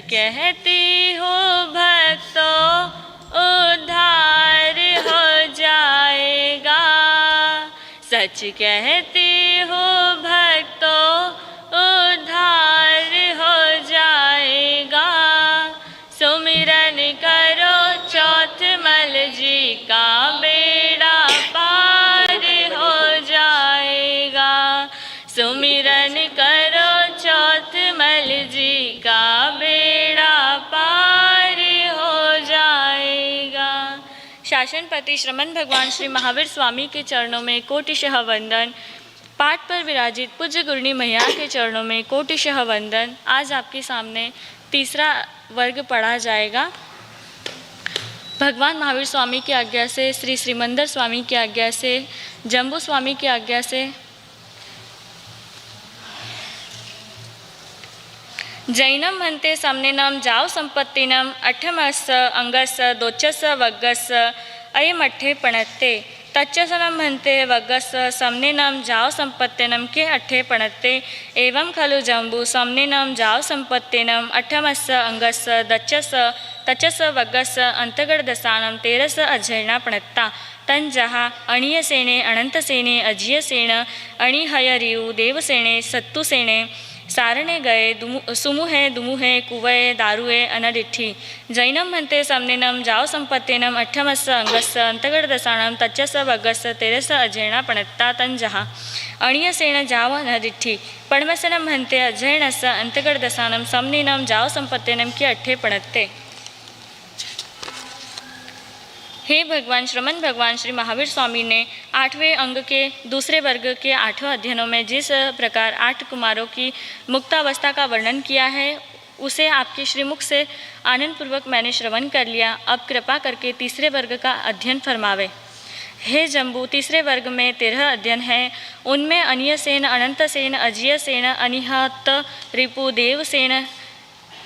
कहती हो भक्तों उद्धार हो जाएगा। सच कहती हो भक्तों उद्धार हो जाएगा। सुमिरन करो चौथमल जी का बेड़ा पार हो जाएगा। सुमिरन करो चौथमल जी का बेड़ा पार हो जाएगा। शासनपति श्रमण भगवान श्री महावीर स्वामी के चरणों में कोटिशः वंदन। पाठ पर विराजित पूज्य गुरुनी मैया के चरणों में कोटिशः वंदन। आज आपके सामने तीसरा वर्ग पढ़ा जाएगा। भगवान महावीर स्वामी की आज्ञा से, श्री श्रीमंदर स्वामी की आज्ञा से, जम्बू स्वामी की आज्ञा से जैनम भन्ते समनेनम जाव संपत्तिनम अठमस अंगस दोचस वग्गस अयमठे पणत्ते तच्चसनम भन्ते वग्गस समनेनम जाव संपत्तिनम के अठे पणत्ते एवं खलु जम्बू समनेनम जाव संपत्तिनम अठमस अंगस दच्चस तच्चस वग्गस अंतगढ़ दसानम तेरस अजैना पणत्ता तंजहा अणीय सेने अनंत सेने अजीय सेन अणिहयरियु देवसेने सत्तु सेने सारणे गए सुमुहे दुमुहे कुवये दारुए अनडिठी जैनम भन्ते समनेनम जाव संपत्तिनम अठमस अंगस अंतगढ़ दसानम तच्चस वग्गस तेरस अजैना पणत्ता तंजहा अणीय सेन जाव अनडिठी पणमसनम भन्ते अजैनस अंतगढ़ दसानम समनेनम जाव संपत्तिनम के अठे पणत्ते। हे भगवान श्रमण भगवान श्री महावीर स्वामी ने 8वें अंग के दूसरे वर्ग के 8वें अध्ययनों में जिस प्रकार 8 कुमारों की मुक्तावस्था का वर्णन किया है उसे आपके श्रीमुख से आनंदपूर्वक मैंने श्रवण कर लिया। अब कृपा करके तीसरे वर्ग का अध्ययन फरमावे। हे जम्बू, तीसरे वर्ग में 13 अध्ययन हैं। उनमें अनीय सेन, अनंत सेन, अजीय सेन, अनिहत रिपु, देव सेन,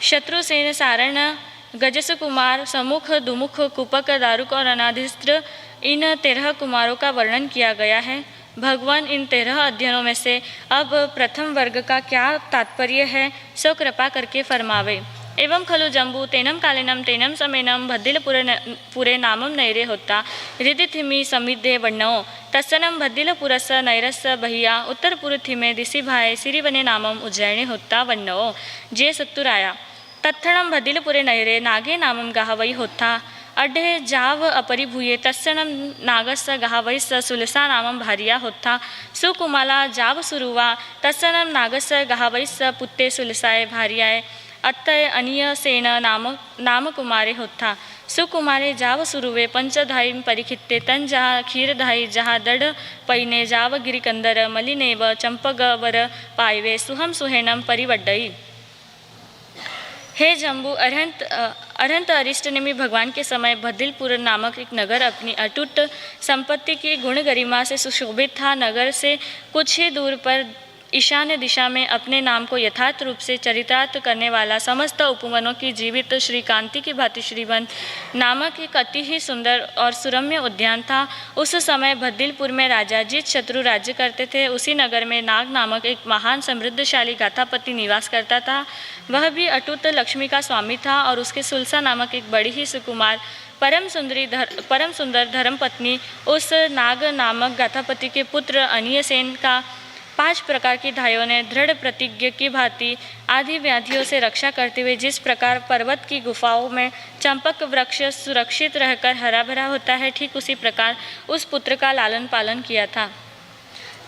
शत्रु सेन, सारण, गजस कुमार, समुख, दुमुख, कुपक, दारुक और अनाधिस्त्र इन 13 कुमारों का वर्णन किया गया है। भगवान इन 13 अध्ययनों में से अब प्रथम वर्ग का क्या तात्पर्य है सो कृपा करके फरमावे। एवं खलु जम्बू तेनम कालेनम तेनम समेनम भद्दिल पुरे नामम नैरे होता हृदय थिमी समिद्धे वन्नओ तत्सनम भद्दिल पुरस नैरस बहिया उत्तर पुर थिमे दिशि भाई सिरिवने नामम उज्जैने होता वन्नओ जे सत्तुराया तत्थणम भद्दिलपुरे नैरे नागे नामम गाहवई होता अड्ढे जाव अपरिभूये तत्सनम नागस गाहवैस सुलसा नामम भारिया होता सुकुमाला जाव सुरुवा तत्सनम नागस गाहवैस पुत्ते सुलसाए भारियाए अत्तय अनिय सेन नाम कुमारे होता सुकुमारे जाव सुरुवे पंचधाई परिखित्ते तन जहा क्षीरधाई जहा दढ़ पैने जाव गिरिकंदर मलिनेव चंपगवर पायवे सुहम सुहेनम परिवड्डई। हे जम्बू, अरहंत अरिष्टनेमी भगवान के समय भद्दिलपुर नामक एक नगर अपनी अटूट संपत्ति की गुण गरिमा से सुशोभित था। नगर से कुछ ही दूर पर ईशान्य दिशा में अपने नाम को यथार्थ रूप से चरितार्थ करने वाला समस्त उपवनों की जीवित श्रीकांति की भांति श्रीवन नामक एक अति ही सुंदर और सुरम्य उद्यान था। उस समय भद्दिलपुर में राजा जित शत्रु राज्य करते थे। उसी नगर में नाग नामक एक महान समृद्धशाली गाथापति निवास करता था। वह भी अटूट लक्ष्मी का स्वामी था और उसके सुलसा नामक एक बड़ी ही सुकुमार परम सुंदर धर्मपत्नी उस नाग नामक गाथापति के पुत्र अनीय सेन का 5 प्रकार की धाइयों ने दृढ़ प्रतिज्ञा की भांति आदि व्याधियों से रक्षा करते हुए जिस प्रकार पर्वत की गुफाओं में चंपक वृक्ष सुरक्षित रहकर हरा भरा होता है, ठीक उसी प्रकार उस पुत्र का लालन पालन किया था।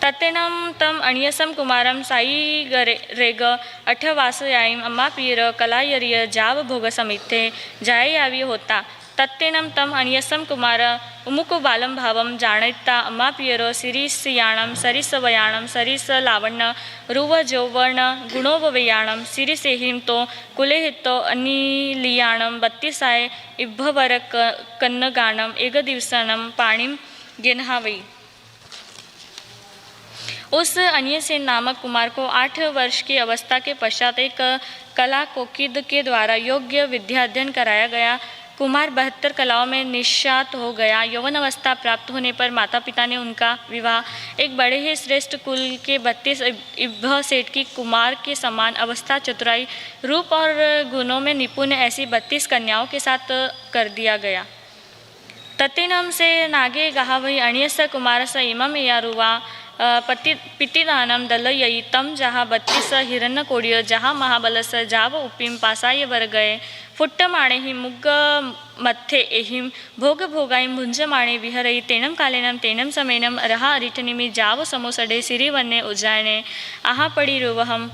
तत्तेनम तम अणियसम कुमारम साई रेग अठवासयाईम अम्मा पीर कलायरिय जाव भोग समिथे जायावी होता तत्तेनम तम अनियसम कुमार उमुकु बालम भावम जानता अम्मा पियरो सिरिसयाणम सरिसवयाणम सरिस लावण्य रुव जौवर्ण गुणोवयाणम सिरिसेहिम तो कुलेहितो अनिलियाणम 32 इब्भवर कन्नगाणम एक दिवसनम पाणिम गेन्हावई। उस अनीय सेन नामक कुमार को 8 वर्ष की अवस्था के पश्चात एक कला कोकिद के द्वारा योग्य विद्या अध्ययन कराया गया। कुमार 72 कलाओं में निष्णात हो गया। यौवन अवस्था प्राप्त होने पर माता पिता ने उनका विवाह एक बड़े ही श्रेष्ठ कुल के 32 इब्भ सेठ की कुमार के समान अवस्था, चतुराई, रूप और गुणों में निपुण ऐसी 32 कन्याओं के साथ कर दिया गया। तत्तेनम से नागे गाहवई अणियस्य कुमारस्य इमं यारुवा पितिदानम दलयई तम जहाँ 32 हिरण्यकोड़िय जहाँ महाबलस जाव उपिम पासाय वर गए फुट्टमाणे ही मुग्ग मत्थे एहिम भोग भोगाईम भुंजमाणे विहरई तेनम कालेनम तेनम समेनम रहा अरिठनिमि जाव समोसडे सिरिवन्ने उज्जायने आहा पड़ी रुवहम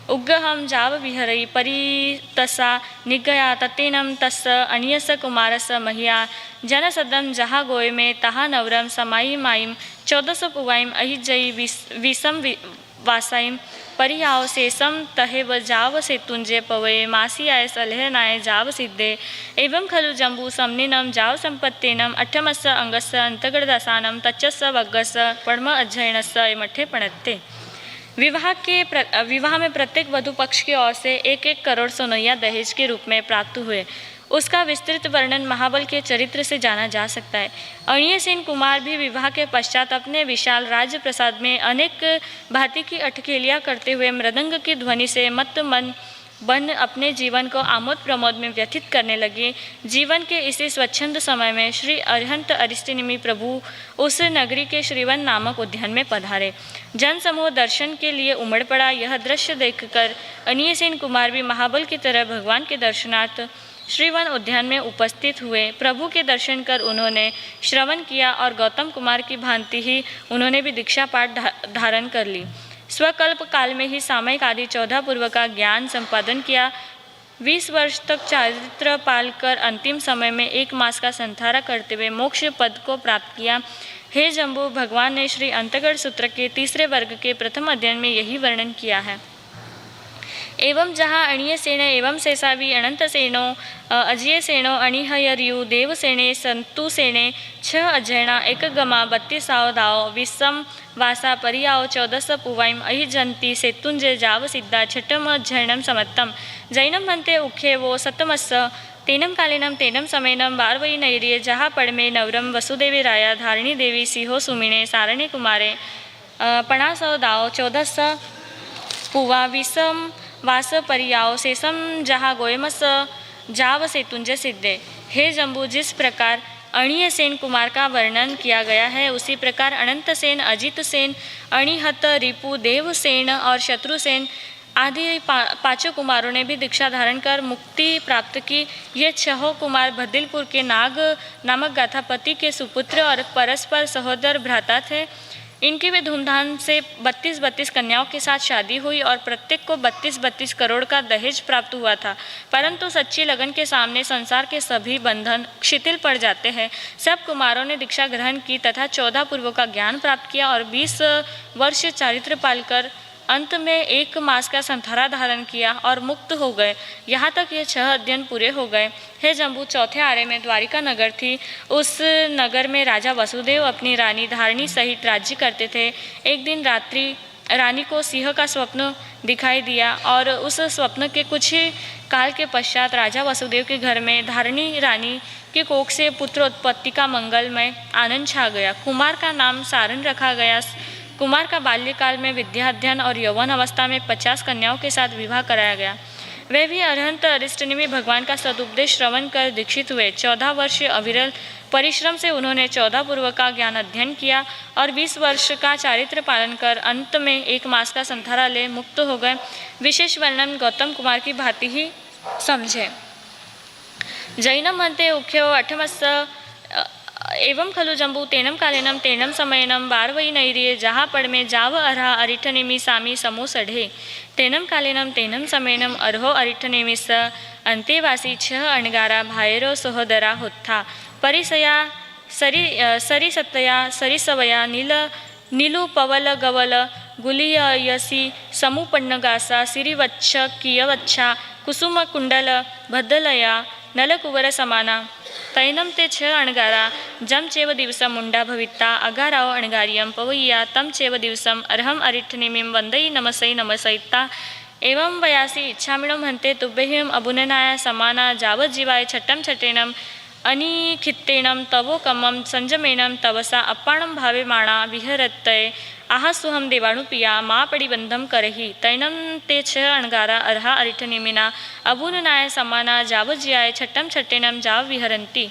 उग्गहम जाव विहरई परितसा निगया तत्तेनम तस् अनियस कुमारस महिया जनसदम जहा गोय में तहा नवरम समाई माईम 1400 पुवाईम अहिजई विषम वासाईम परियाव शेषम तहेव जाव सेतुंजे पवये मासी आय सलहनाय जाव सिद्धे एवं खलु जंबू समनिनम जाव संपत्तेनम अठमस्य अंगस्य अंतगड़दासानम तच्चस्य वग्गस्य पड़म अध्ययनस्य मठे पणत्ते। विवाह में प्रत्येक वधु पक्ष की ओर से 1-1 करोड़ सोनैया दहेज के रूप में प्राप्त हुए। उसका विस्तृत वर्णन महाबल के चरित्र से जाना जा सकता है। अणियसेन कुमार भी विवाह के पश्चात अपने विशाल राज्य प्रसाद में अनेक भांति की अटखेलियाँ करते हुए मृदंग की ध्वनि से मत मन बन अपने जीवन को आमोद प्रमोद में व्यतीत करने लगे। जीवन के इसी स्वच्छंद समय में श्री अरिहंत अरिष्टनेमि प्रभु उस नगरी के श्रीवन नामक उद्यान में पधारे। जन समूह दर्शन के लिए उमड़ पड़ा। यह दृश्य देखकर अणियसेन कुमार भी महाबल की तरह भगवान के दर्शनार्थ श्रीवन उद्यान में उपस्थित हुए। प्रभु के दर्शन कर उन्होंने श्रवण किया और गौतम कुमार की भांति ही उन्होंने भी दीक्षा पाठ धारण कर ली। स्वकल्प काल में ही सामयिक आदि 14 पूर्व का ज्ञान संपादन किया। 20 वर्ष तक चारित्र पाल कर अंतिम समय में 1 मास का संधारा करते हुए मोक्ष पद को प्राप्त किया। हे जम्बू, भगवान ने श्री अंतगढ़ सूत्र के 3रे वर्ग के प्रथम अध्ययन में यही वर्णन किया है। एवं जहाँ अणियसेन एवं शेषावी अनंतसेनो अजियसेनो अणिहयर्यु देवसेने संतुसेने 6 अजयना एक गमा 32 दाओ विषम वासा परियाओ 1400 पुवाईम अहिजंती सेतुंजे जाव सिद्धा छठम अध्ययनम समत्तम जैनम भन्ते उखे वो सतमस्स तेनम कालीनम तेनम समेनम बारवई नैर्य जहाँ पड़मे नवरम वसुदेवी राया धारिणी देवी सिहो सुमिने सारणे कुमारे 50 दाओ 1400 पुवा विषम वास परियाओ शेषम जहाँ गोयमस जाव सेतुंज सिद्धे। हे जम्बू, जिस प्रकार अणियसेन कुमार का वर्णन किया गया है उसी प्रकार अनंतसेन, अजितसेन, अणिहत, रिपु, देवसेन और शत्रुसेन आदि 5 कुमारों ने भी दीक्षा धारण कर मुक्ति प्राप्त की। ये 6 कुमार भद्दिलपुर के नाग नामक गाथापति के सुपुत्र और परस्पर सहोदर भ्राता थे। इनकी भी धूमधाम से 32 कन्याओं के साथ शादी हुई और प्रत्येक को 32 करोड़ का दहेज प्राप्त हुआ था। परंतु सच्ची लगन के सामने संसार के सभी बंधन शिथिल पड़ जाते हैं। सब कुमारों ने दीक्षा ग्रहण की तथा 14 पूर्वों का ज्ञान प्राप्त किया और 20 वर्ष चारित्र पालकर अंत में 1 मास का संधारा धारण किया और मुक्त हो गए। यहाँ तक ये 6 अध्ययन पूरे हो गए। हे जम्बू, 4थे आरे में द्वारिका नगर थी। उस नगर में राजा वसुदेव अपनी रानी धारिणी सहित राज्य करते थे। एक दिन रात्रि रानी को सिंह का स्वप्न दिखाई दिया और उस स्वप्न के कुछ ही काल के पश्चात राजा वसुदेव के घर में धारिणी रानी के कोख से पुत्र उत्पत्ति का मंगलमय आनंद छा गया। कुमार का नाम सारन रखा गया। कुमार का बाल्यकाल में विद्या अध्ययन और यौवन अवस्था में 50 कन्याओं के साथ विवाह कराया गया। वे भी अरिहंत अरिष्टनेमि भगवान का सदुपदेश श्रवण कर दीक्षित हुए। 14 वर्ष अविरल परिश्रम से उन्होंने 14 पूर्व का ज्ञान अध्ययन किया और 20 वर्ष का चारित्र पालन कर अंत में 1 मास का संधारा ले मुक्त हो गए। विशेष वर्णन गौतम कुमार की भांति ही समझे। जैनम भन्ते उख्यो 8मस्य एवं खलु जम्बू तेनम कालेनम तेनम समयनम बारवई नैर्य जहाँ पड़मे जाव अर्हा अरिठनेमि सामी समो सढ़े तेनम कालेनम तेनम समयनम अर्हो अरिठनेमि स अंतेवासी 6 अणगारा भायरो सहोदरा होत्था परिसया सरिसतया सरिसवया नीलु पवल गवल गुलियसी समुपन्नगासा सिरिवच्छ कियवच्छा कुसुम कुंडल भद्दलया नलकुवर समाना तैनम ते 6 अणगारा जम चेव दिवसम मुंडा भविता अगाराओ अणगारियम पवैया तम चेव दिवसम अर्हम अरिठनेमिं वंदई नमसई नमसैता एवं वयासी इच्छामिणो भन्ते तुभ्यहिम अबुननाय समाना जावत जीवाय छट्टम छटेनम अनिखित्तेनं तवोकमं संजमेनं तवसा अप्पाणं भावे माणा विहरत्तये आहासुहम देवाणुपिया मा पड़िबंधम करही तैनम ते छ अणगारा अर्हा अरिठनिमिना अबुननाय समाना जावज्याय छट्टम छट्टेनम जाव विहरंती।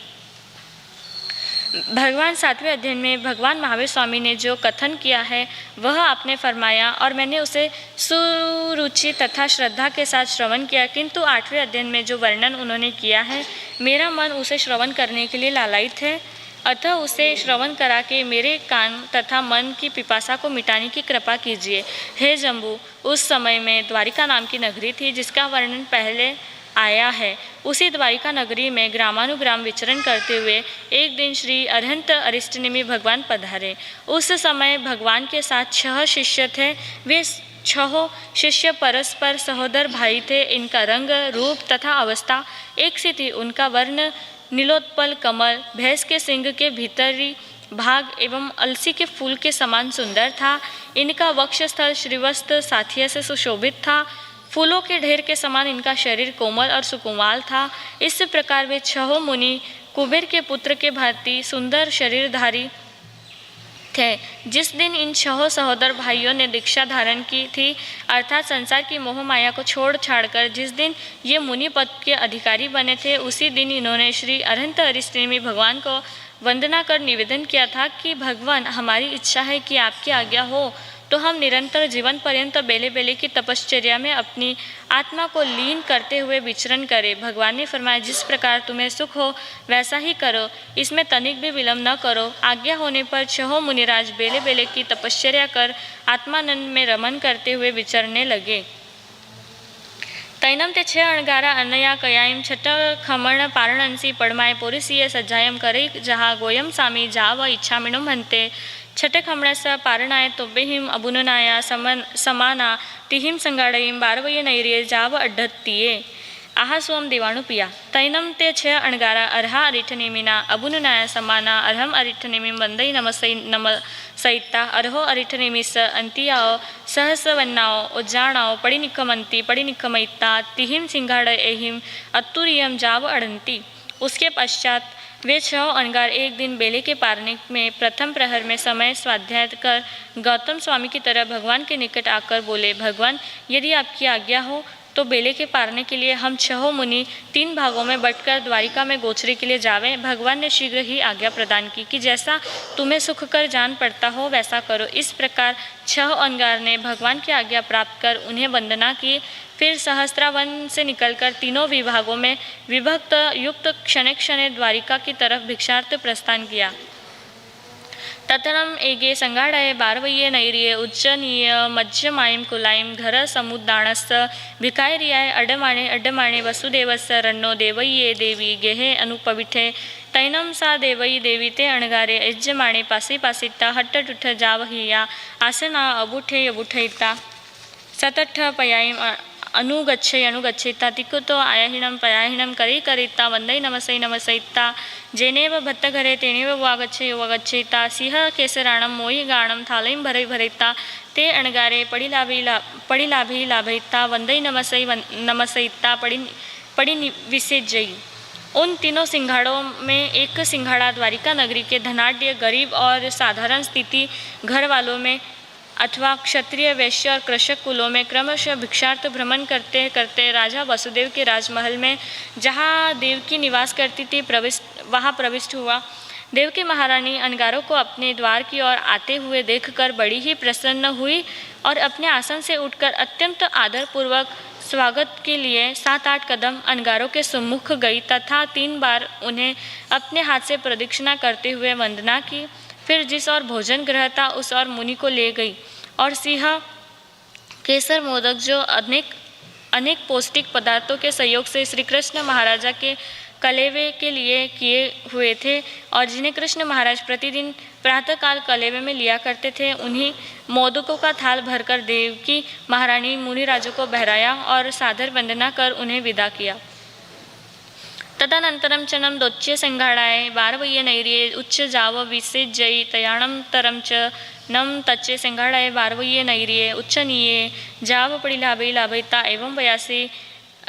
भगवान 7वें अध्ययन में भगवान महावीर स्वामी ने जो कथन किया है वह आपने फरमाया और मैंने उसे सुरुचि तथा श्रद्धा के साथ श्रवण किया, किंतु 8वें अध्ययन में जो वर्णन उन्होंने किया है मेरा मन उसे श्रवण करने के लिए लालायित है, अतः उसे श्रवण करा के मेरे कान तथा मन की पिपासा को मिटाने की कृपा कीजिए। हे जम्बू, उस समय में द्वारिका नाम की नगरी थी जिसका वर्णन पहले आया है। उसी द्वारिका नगरी में ग्रामानुग्राम विचरण करते हुए एक दिन श्री अरहंत अरिष्टनेमि भगवान पधारे। उस समय भगवान के साथ 6 शिष्य थे। वे 6 शिष्य परस्पर सहोदर भाई थे। इनका रंग, रूप तथा अवस्था एक सी थी। उनका वर्ण नीलोत्पल कमल, भैंस के सिंग के भीतरी भाग एवं अलसी के फूल के समान सुंदर था। इनका वक्षस्थल श्रीवस्त्र साथिया से सुशोभित था। फूलों के ढेर के समान इनका शरीर कोमल और सुकुमाल था। इस प्रकार वे 6 मुनि कुबेर के पुत्र के भांति सुंदर शरीरधारी थे। जिस दिन इन 6 सहोदर भाइयों ने दीक्षा धारण की थी, अर्थात संसार की मोह माया को छोड़ छाड़कर जिस दिन ये मुनि पद के अधिकारी बने थे, उसी दिन इन्होंने श्री अरहंत अरिष्टनेमि भगवान को वंदना कर निवेदन किया था कि भगवान, हमारी इच्छा है कि आपकी आज्ञा हो तो हम निरंतर जीवन पर्यंत बेले बेले की तपश्चर्या में अपनी आत्मा को लीन करते हुए विचरण करें। भगवान ने फरमाया, जिस प्रकार तुम्हें सुख हो वैसा ही करो, इसमें तनिक भी विलंब न करो। आज्ञा होने पर 6 मुनिराज बेले बेले की तपश्चर्या कर आत्मानंद में रमन करते हुए विचरने लगे। तैनम ते 6 अणगारा अनया कयायम छठ खमण पारणंसी पड़माय पोरिसीय सज्जायम करई जहा गोयम सामी जाव इच्छा मिणुम हंते छठ खमणस पारणाय तोबेहिम अबुननाया समाना तिहिम संगाड़यीम बारवये नैर्ये जाव अड्ढत्तिये आहा सोम देवाणुपिया तैनम ते 6 अणगारा अर्हा अरिठनेमिना अबुननाया समाना अर्हम अरिठनेमिम वंदई नमसैता अर्हो अरिठनेमिस अंतियाओ सहस्रवन्नाओ उज्जाणाओ पड़िनिखमंती पड़िनिखमैता तिहिम सिंगाड़ एहिम अत्तुरियम जाव अड़ंती। उसके पश्चात वे 6 अणगार एक दिन बेले के पारने में प्रथम प्रहर में समय स्वाध्याय कर गौतम स्वामी की तरह भगवान के निकट आकर बोले, भगवान, यदि आपकी आज्ञा हो तो बेले के पारने के लिए हम 6 मुनि 3 भागों में बंटकर द्वारिका में गोचरी के लिए जावें। भगवान ने शीघ्र ही आज्ञा प्रदान की कि जैसा तुम्हें सुख कर जान पड़ता हो वैसा करो। इस प्रकार 6 अणगार ने भगवान की आज्ञा प्राप्त कर उन्हें वंदना की। फिर सहस्त्रावन से निकलकर तीनों विभागों में विभक्त युक्त क्षणे क्षणे द्वारिका की तरफ भिक्षार्थ प्रस्थान किया। ततनम एगे संगाड़य बारवये नैर्ये उज्जनीय मज्जमायम कुलायम घर समुद्दाणस भिकायरियाय अड्डमाणे अड्डमाणे वसुदेवस रन्नो देवय्ये देवी गेहे अनुपविठे तैनम सा देवयी देवी ते अणगारे यज्जमाणे पासी पासिता हट्टटुठ जावहिया आसना अबुठे अबुठयिता सतठ पयायम अनुगच्छेता तिकुतो आयाहिणं पयाहिणं करिता वंदई नमसैता जेनेव भत्तघरे तेनेव वागच्छेता सिंह केसराणं मोहि गाणं थालईं भरैता ते अणगारे पड़िलाभी लाभयिता वंदई नमसैता पड़ी विसेजयी। उन तीनों सिंघाड़ों में एक सिंघाड़ा द्वारिका नगरी के धनाढ्य गरीब और साधारण स्थिति घर वालों में अथवा क्षत्रिय, वैश्य और कृषक कुलों में क्रमशः भिक्षार्थ भ्रमण करते करते राजा वसुदेव के राजमहल में जहाँ देवकी निवास करती थी वहाँ प्रविष्ट हुआ। देवकी महारानी अणगारों को अपने द्वार की ओर आते हुए देखकर बड़ी ही प्रसन्न हुई और अपने आसन से उठकर अत्यंत आदरपूर्वक स्वागत के लिए 7-8 कदम अणगारों के सम्मुख गई तथा 3 बार उन्हें अपने हाथ से प्रदक्षिणा करते हुए वंदना की। फिर जिस और भोजन ग्रह था उस और मुनि को ले गई और सिंह केसर मोदक जो अनेक पौष्टिक पदार्थों के सहयोग से श्री कृष्ण महाराजा के कलेवे के लिए किए हुए थे और जिन्हें कृष्ण महाराज प्रतिदिन प्रातःकाल कलेवे में लिया करते थे, उन्हीं मोदकों का थाल भरकर देवकी महारानी मुनिराजों को बहराया और सादर वंदना कर उन्हें विदा किया। तदनंतरम च नम दोच्य संघाड़ाय बारवये नैर्ये उच्च जाव विसेजयी तयाणम तरम च नम तच्चे संघाड़ाय बारवये नैर्ये उच्चनीये जाव पड़िलाभई लाभयिता एवं वयासी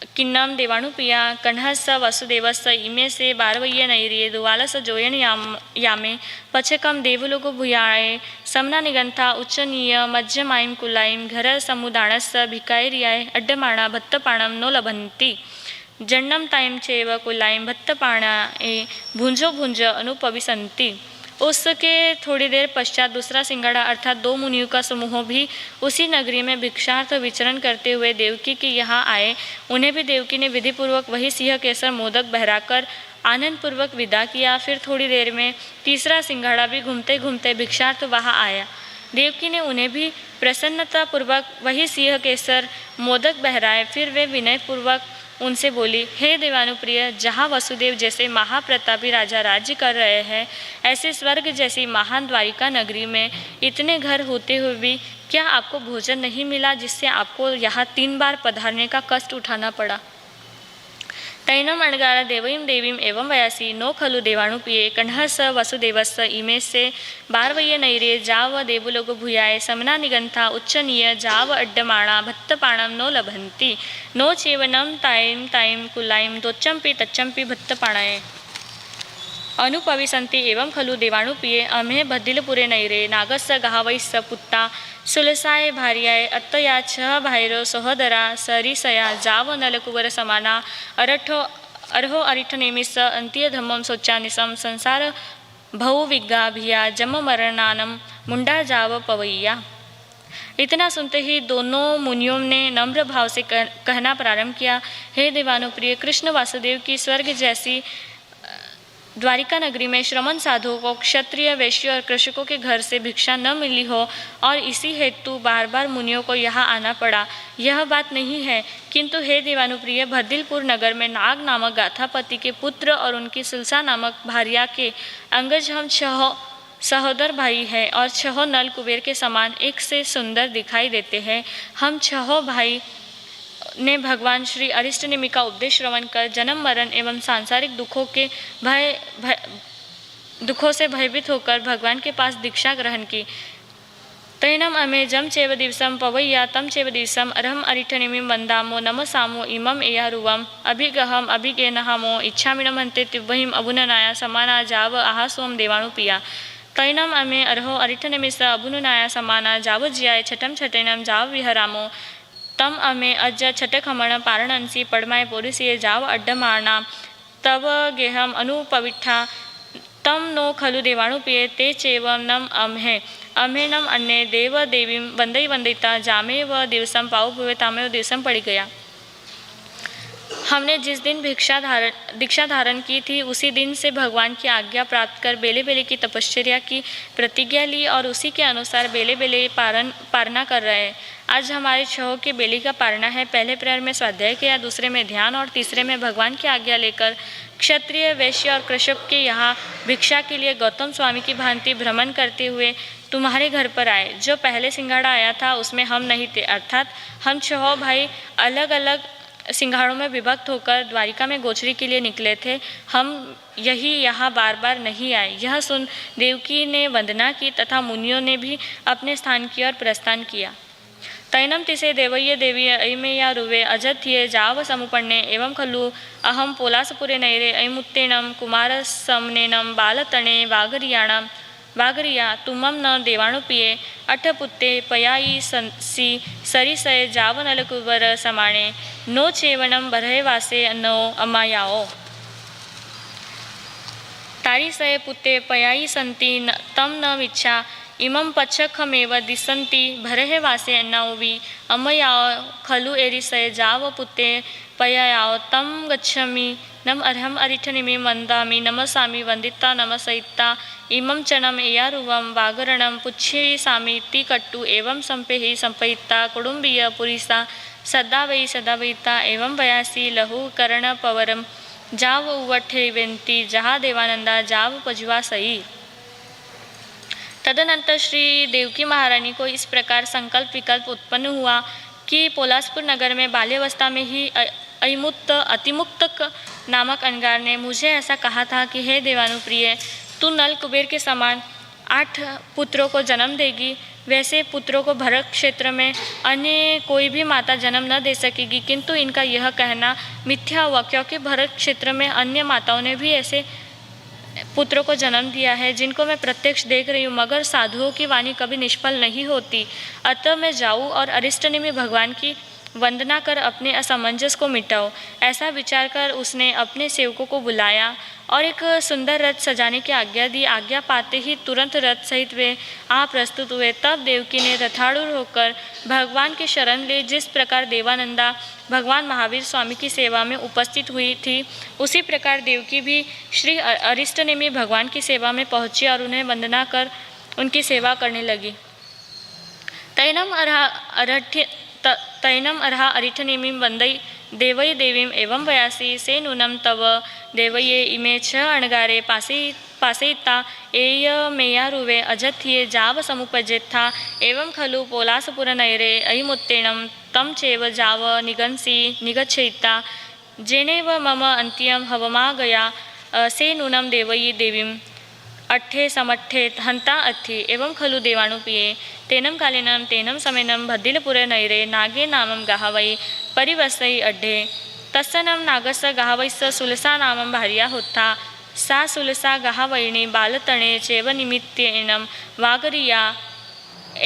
किन्नम देवाणुप्रिया कण्हस वसुदेवस इमे से बारवय्य नैर्ये दुवालस जोयन यामे पचकम देवलोको भूयाये समना निगंथा उच्चनीय मज्जमायम कुलायम घर समुदाणस भिकायरियाय अड्डमाणा भत्तपाणम नो लभन्ति जन्नम ताइम चेव कुलायम भत्तपाणा ए भुंजो भुंज अनुपविसंति। उसके थोड़ी देर पश्चात दूसरा सिंगाड़ा अर्थात दो मुनियों का समूह भी उसी नगरी में भिक्षार्थ विचरण करते हुए देवकी के यहाँ आए। उन्हें भी देवकी ने विधिपूर्वक वही सिंह केसर मोदक बहराकर आनंद पूर्वक विदा किया। फिर थोड़ी देर में तीसरा सिंगाड़ा भी घूमते घूमते भिक्षार्थ वहाँ आया। देवकी ने उन्हें भी प्रसन्नतापूर्वक वही सिंह केसर मोदक बहराए। फिर वे विनयपूर्वक उनसे बोली, हे देवानुप्रिय, जहाँ वसुदेव जैसे महाप्रतापी राजा राज्य कर रहे हैं, ऐसे स्वर्ग जैसी महान द्वारिका नगरी में इतने घर होते हुए भी क्या आपको भोजन नहीं मिला, जिससे आपको यहाँ 3 बार पधारने का कष्ट उठाना पड़ा। तैनम अणगार देवयीं देवीं एवं वयासी नो खलु देवाणुप्रिये कण्हस वसुदेवस इमे से बारवय्य नैरे जाव देवलोक भूयाय समना निगंथा उच्चनीय जाव अड्डमाणा भत्तपाणम नो लभन्ति नो चेवनम ताइम ताइम कुलाइम दोच्चम्पि तच्चम्पि भत्तपाणाय अनुपविसन्ति एवं खलु देवाणुप्रिये अम्हे बद्दिलपुरे नैरे नागस्य गहावैस्स पुट्टा सुलसाय भार्याय अत्तया छह भाइरो सहोदरा सरिसया जाव नलकुवर समाना अर्हो अरिठनेमिस अंत्यधम्मं शोचानिसं संसार भव विज्ञाभिया जम मरणानम मुंडा जाव पवैया। इतना सुनते ही दोनों मुनियों ने नम्र भाव से कहना प्रारंभ किया, हे देवानुप्रिय, कृष्ण वासुदेव की स्वर्ग जैसी द्वारिका नगरी में श्रमण साधुओं को क्षत्रिय, वैश्य और कृषकों के घर से भिक्षा न मिली हो और इसी हेतु बार बार मुनियों को यहाँ आना पड़ा, यह बात नहीं है। किंतु हे देवानुप्रिय, भद्दिलपुर नगर में नाग नामक गाथापति के पुत्र और उनकी सुलसा नामक भार्या के अंगज हम 6 सहोदर भाई हैं और 6 नल कुबेर के समान एक से सुंदर दिखाई देते हैं। हम 6 भाई ने भगवान श्री अरिष्टनेमि का उपदेश श्रवण कर जन्म मरण एवं सांसारिक दुखों से भयभीत होकर भगवान के पास दीक्षा ग्रहण की। तैनम अमे जम चेव दिवसम पवैया तम चेव दिवसम अरहम अरिठनेमि वंदामो नमसामो इमम एयारुवम अभिगहम अभिगेनहामो इच्छामिनमन्ते तिव्वहिम अबुननाया समाना जाव आहासोम देवानुप्रिया। तैनम अमे अर्हो अरिठनेमिस अबुननाया समाना जाव ज्याय छठम छठेनम जाव विहरामो तम अमे अज छटखमण पारणंसी पड़माय पोरिसिये जाव अड्डमाणा तव गेहम अनुपविठा तम नो खलु देवाणुप्रिये ते चेवम नम अम्हे नम अन्य देव देवीं वंदई वंदिता जामेव दिवसम पाव भुवे तामेव दिवसम पड़ गया। हमने जिस दिन दीक्षा धारण की थी उसी दिन से भगवान की आज्ञा प्राप्त कर बेले बेले की तपश्चर्या की प्रतिज्ञा ली और उसी के अनुसार बेले बेले पारना कर रहे हैं। आज हमारे 6 के बेली का पारना है। पहले प्रहर में स्वाध्याय किया, दूसरे में ध्यान और तीसरे में भगवान की आज्ञा लेकर क्षत्रिय, वैश्य और कृषक के यहाँ भिक्षा के लिए गौतम स्वामी की भांति भ्रमण करते हुए तुम्हारे घर पर आए। जो पहले सिंगाड़ा आया था उसमें हम नहीं थे, अर्थात हम 6 भाई अलग अलग सिंगाड़ों में विभक्त होकर द्वारिका में गोचरी के लिए निकले थे। हम यहाँ बार बार नहीं आए। यह सुन देवकी ने वंदना की तथा मुनियों ने भी अपने स्थान की ओर प्रस्थान किया। तैनम तिसे देवय्य देवी अयमेया रुवे अजत्ये जाव समुपन्ने एवं खलु अहम पोलासपुरे नैरे अयमुत्तेनम कुमारसमनेनम बालतणे वागरिया तुमम न देवाणुप्रिये अठपुत्ते पयायी सी सरिसय जावनलकुवर समाणे नो चेवनम बरहवासे नो अमायाओ तारिसय पुत्ते पयायी संति तम न विच्छा इमं पच्छखमेव दिसन्ति भरहवासे अन्नावि अमयाओ खलु एरिसय जाव पुत्ते पयायाओ तम गच्छमि नम अर्हम अरिठनेमि वन्दामि नमसामि वन्दिता नमसयिता इमं चनम एयारुवम वागरणम पुच्छेसामि तिकट्टु एवं संपेहि संपयिता कुडुम्बीय पुरीसा सदा वैता एवं वयासी लहु कर्ण पवरम जाव उवठे वेन्ति जहा देवानंदा जाव पजवा सई। तदनंतर श्री देवकी महारानी को इस प्रकार संकल्प विकल्प उत्पन्न हुआ कि पोलासपुर नगर में बाल्यावस्था में ही अतिमुक्त नामक अनगार ने मुझे ऐसा कहा था कि हे देवानुप्रिय, तू नल कुबेर के समान 8 पुत्रों को जन्म देगी। वैसे पुत्रों को भरत क्षेत्र में अन्य कोई भी माता जन्म न दे सकेगी, किंतु इनका यह कहना मिथ्या हुआ, क्योंकि भरत क्षेत्र में अन्य माताओं ने भी ऐसे पुत्रों को जन्म दिया है जिनको मैं प्रत्यक्ष देख रही हूँ, मगर साधुओं की वाणी कभी निष्फल नहीं होती। अतः मैं जाऊँ और अरिष्टनेमि भगवान की वंदना कर अपने असमंजस को मिटाओ। ऐसा विचार कर उसने अपने सेवकों को बुलाया और एक सुंदर रथ सजाने की आज्ञा दी। आज्ञा पाते ही तुरंत रथ सहित वे आ प्रस्तुत हुए। तब देवकी ने रथारूढ़ होकर भगवान की शरण ली। जिस प्रकार देवानंदा भगवान महावीर स्वामी की सेवा में उपस्थित हुई थी, उसी प्रकार देवकी भी श्री अरिष्टनेमि भगवान की सेवा में पहुंची और उन्हें वंदना कर उनकी सेवा करने लगी। तैनम अर्हा अरिष्टनेमिं वंदई देवई देवीम एवं वयासी से नूनम तव देवये इमे छ अणगारे पासयिता एय मेयारुवे अजथ्ये जाव समुपजेत्था एवं खलु पोलासपुरनयरे अयिमुत्तेणं तम चेव जाव निगच्छयिता जेनेव मम अन्त्यं हवमागया से नूनम देवयी देवीम अट्ठे समट्ठे हंता अथि एवं खलु देवानुपिये तेनम कालेनम तेनम समेनम भद्दिलपुरे नैरे नागे नामम गाहवै परिवसै अड्ढे तस्सनम नागस गाहवैस्स सुलसा नामम भार्या होत्था सा सुलसा गाहवैणी बालतणे चेव निमित्तेनम वागरिया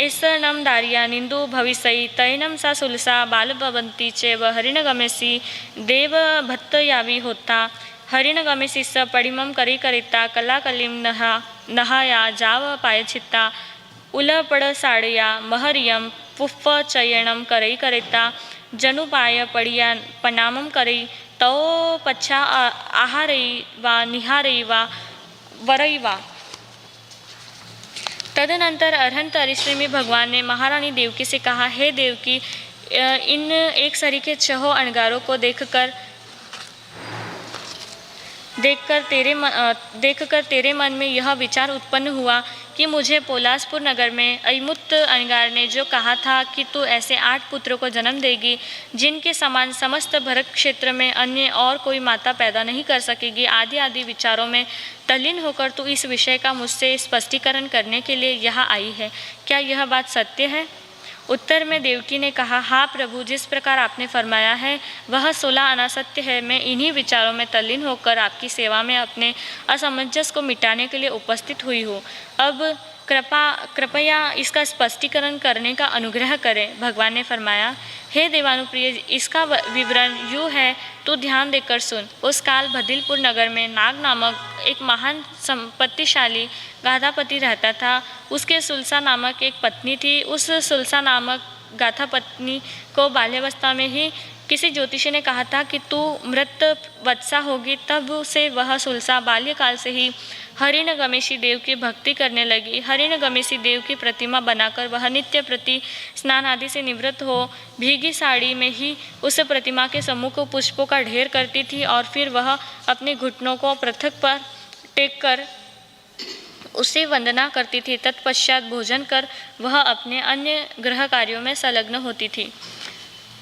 एसनम दारिया निंदु भविसै तैनम सा सुलसा बालभवन्ति चेव हरिणगमेसी देव भत्तयावी होत्था हरिणगमेशिस्स पडिमं करिता कलाकलिं नहाया जाव पायछित्ता उलपड़साड़या महरियं पुफ्फ चयणं करिता जनुपाय पड़िया पनामं करी तो पच्छा आहारई वा निहारई वा वरई वा। तदनंतर अरहंत अरिष्टनेमि भगवान ने महारानी देवकी से कहा, हे देवकी, इन एक सरी के 6 अणगारों को देखकर तेरे मन में यह विचार उत्पन्न हुआ कि मुझे पोलासपुर नगर में अयमुत्त अणगार ने जो कहा था कि तू ऐसे 8 पुत्रों को जन्म देगी जिनके समान समस्त भरत क्षेत्र में अन्य और कोई माता पैदा नहीं कर सकेगी, आदि विचारों में तल्लीन होकर तू इस विषय का मुझसे स्पष्टीकरण करने के लिए यहाँ आई है। क्या यह बात सत्य है? उत्तर में देवकी ने कहा, हाँ प्रभु, जिस प्रकार आपने फरमाया है वह 16 आना सत्य है। मैं इन्हीं विचारों में तल्लीन होकर आपकी सेवा में अपने असमंजस को मिटाने के लिए उपस्थित हुई हूँ। अब कृपया इसका स्पष्टीकरण करने का अनुग्रह करें। भगवान ने फरमाया, हे देवानुप्रिय, इसका विवरण यूँ है, तू ध्यान देकर सुन। उस काल भद्दिलपुर नगर में नाग नामक एक महान संपत्तिशाली गाधापति रहता था। उसके सुलसा नामक एक पत्नी थी। उस सुलसा नामक गाथा पत्नी को बाल्यावस्था में ही किसी ज्योतिषी ने कहा था कि तू मृत वत्सा होगी। तब से वह सुलसा बाल्यकाल से ही हरिणगमेशी देव की भक्ति करने लगी। हरिणगमेशी देव की प्रतिमा बनाकर वह नित्य प्रति स्नान आदि से निवृत्त हो भीगी साड़ी में ही उस प्रतिमा के सम्मुख पुष्पों का ढेर करती थी और फिर वह अपने घुटनों को पृथक पर टेक कर उसे वंदना करती थी। तत्पश्चात भोजन कर वह अपने अन्य गृह कार्यों में संलग्न होती थी।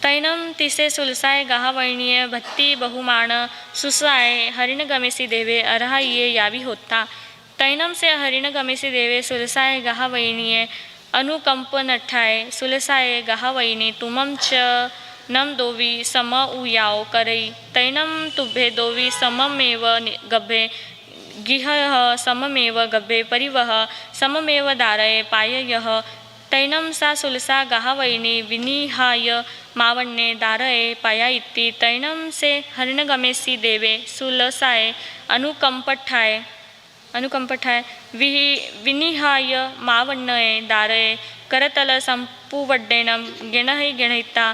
तैनम तिसे सुलसाय गाहवैणीय भक्ति बहुमाण सुसाय हरिणगमेशी देवे अर्हाइये यावी होता। तैनम से हरिणगमेशी देवे सुलसाय गाहवैणीय अनुकंप नठाय सुलसाय गाहवैणी तुमम च नम दोवी सम उयाओ करई तैनम तुभ्ये दोवी सममेव गभे गिह सममेव गभे परिवह सममेव दारय पाययः तैनम सा सुलसा गाहवैणी विनिहाय मावण्ये दारये पाया इति तैनम से हरिणगमेशी देवे सुलसाय अनुकंपठाय विनिहाय मावण्ये दारये करतल संपुवड्डेनं गेणहिता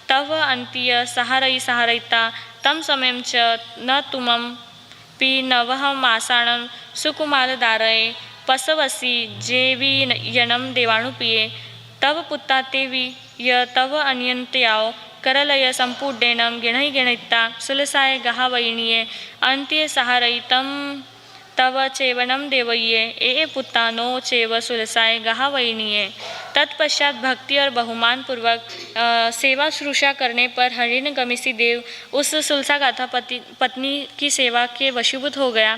तव अन्त्य सहारयिता तम समयं च न तुमं पि नवह मासाणं सुकुमारदारये पसवसी जेवीयनं देवानुपिये तव पुत्ता तेवी य तव अन्यन्त्याओ करलय संपूड्डेनं गेणहिता सुलसाय गाहवैणीये अन्त्ये सहारयितं तव चेवनं देवय्ये ए पुत्ता नो चेव सुलसाय गाहवैणीये। तत्पश्चात भक्ति और बहुमान पूर्वक सेवा शुश्रूषा करने पर हरिणगमेशी देव उस सुलसा गाथा पत्नी की सेवा के वशीभूत हो गया।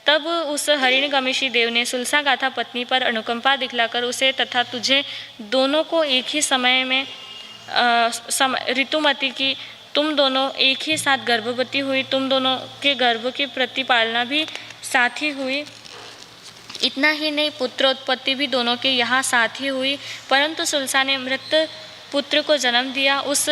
तब उस हिरण्यकशिपु देव ने सुलसा गाथा पत्नी पर अनुकंपा दिखलाकर उसे तथा तुझे दोनों को एक ही समय में ऋतुमती की तुम दोनों एक ही साथ गर्भवती हुई, तुम दोनों के गर्भ की प्रतिपालना भी साथ ही हुई। इतना ही नहीं, पुत्रोत्पत्ति भी दोनों के यहाँ साथ ही हुई। परंतु सुलसा ने मृत पुत्र को जन्म दिया। उस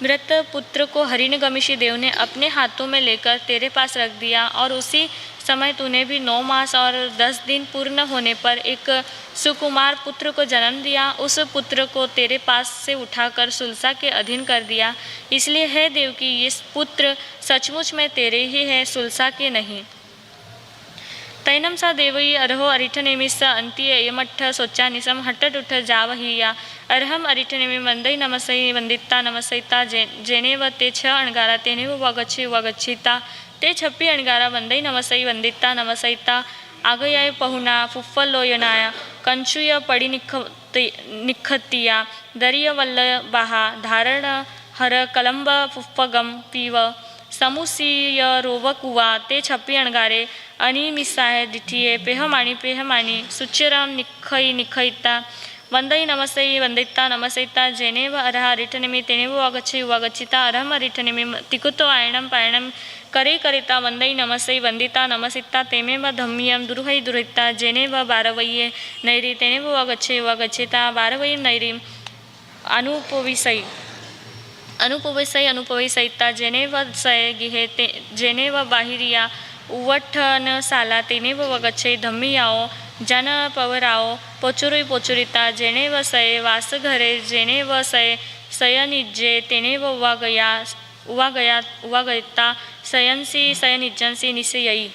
मृत पुत्र को हिरण्यकशिपु देव ने अपने हाथों में लेकर तेरे पास रख दिया और उसी समय तूने भी 9 मास और 10 दिन पूर्ण होने पर एक सुकुमार पुत्र को जन्म दिया। उस पुत्र को तेरे पास से उठाकर सुलसा के अधीन कर दिया। इसलिए हे देवकी, ये पुत्र सचमुच में तेरे ही है, सुलसा के नहीं। तैनम सा देवई अर्हो अरिठनेमिस अंति यमठ सोच्चानिसम हट्टुठ जावहिया अर्हम अरिठनेमि वंदई नमसई वंदिता नमसईता जेनेव ते छ अणगारा तेनेव वगच्छिता ते छप्पी अणगारा वंदई नमसई वंदिता नमसईता आगयाय पहुना फुफ्फलोयनाया कंचुय पड़ी निखतिया दरिय वल्लबाहा धारण हर कलंब फुफ्फगम पीव समुसीय रोवकुवा ते छप्पी अणगारे अनिमिसाय दिठिये पेहमानी सुचिरम निखईता वंदई नमसई वंदिता नमसईता जेनेव अर्हा रिठनेमि तेनेव वगच्छिता अर्हम रिठनेमि तिकुतो आयणम पायणम करिता वंदई नमसई वंदिता नमसिता तेमेव धम्यम दुर्हिता जेनेव बारवये नैरी तेनेव वगच्छिता बारवयी नैरी अनुपविसईता जेनेव सय गिहे जेनेव बाहिरिया उवठन साला तेनेव वगच्छे धम्मियाओ जन पवराओ पोचुरिता जेनेव सय वासघरे जेनेव सयनिज्जे तेनेव उवागयता सयनिज्जंसी निसयई।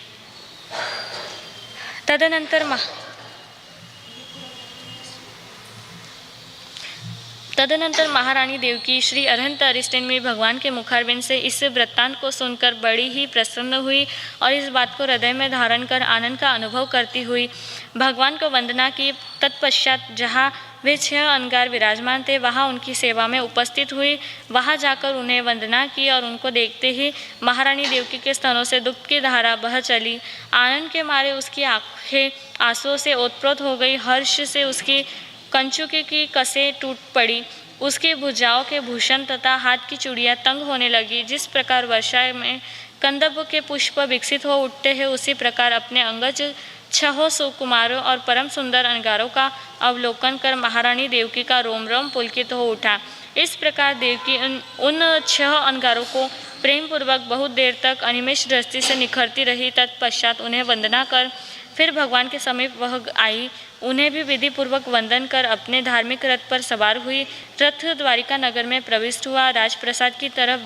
तदनंतर महारानी देवकी श्री अरहंत अरिष्टेन भगवान के मुखारबिंद से इस वृत्तांत को सुनकर बड़ी ही प्रसन्न हुई और इस बात को हृदय में धारण कर आनंद का अनुभव करती हुई भगवान को वंदना की। तत्पश्चात जहाँ वे 6 अनगार विराजमान थे वहाँ उनकी सेवा में उपस्थित हुई। वहाँ जाकर उन्हें वंदना की और उनको देखते ही महारानी देवकी के स्तनों से दुग्ध की धारा बह चली। आनंद के मारे उसकी आंखें आंसुओं से ओतप्रोत हो गई। हर्ष से उसकी कंचुकी की कसें टूट पड़ी। उसकी भुजाओं के भूषण तथा हाथ की चूड़ियाँ तंग होने लगी। जिस प्रकार वर्षा में कंदब के पुष्प विकसित हो उठते हैं, उसी प्रकार अपने अंगज 6 सुकुमारों और परम सुंदर अनगारों का अवलोकन कर महारानी देवकी का रोम रोम पुलकित हो उठा। इस प्रकार देवकी उन 6 अनगारों को प्रेम पूर्वक बहुत देर तक अनिमेष दृष्टि से निखरती रही। तत्पश्चात उन्हें वंदना कर फिर भगवान के समीप वह आई। उन्हें भी विधि पूर्वक वंदन कर अपने धार्मिक रथ पर सवार हुई। रथ द्वारिका नगर में प्रविष्ट हुआ। राजप्रसाद की तरफ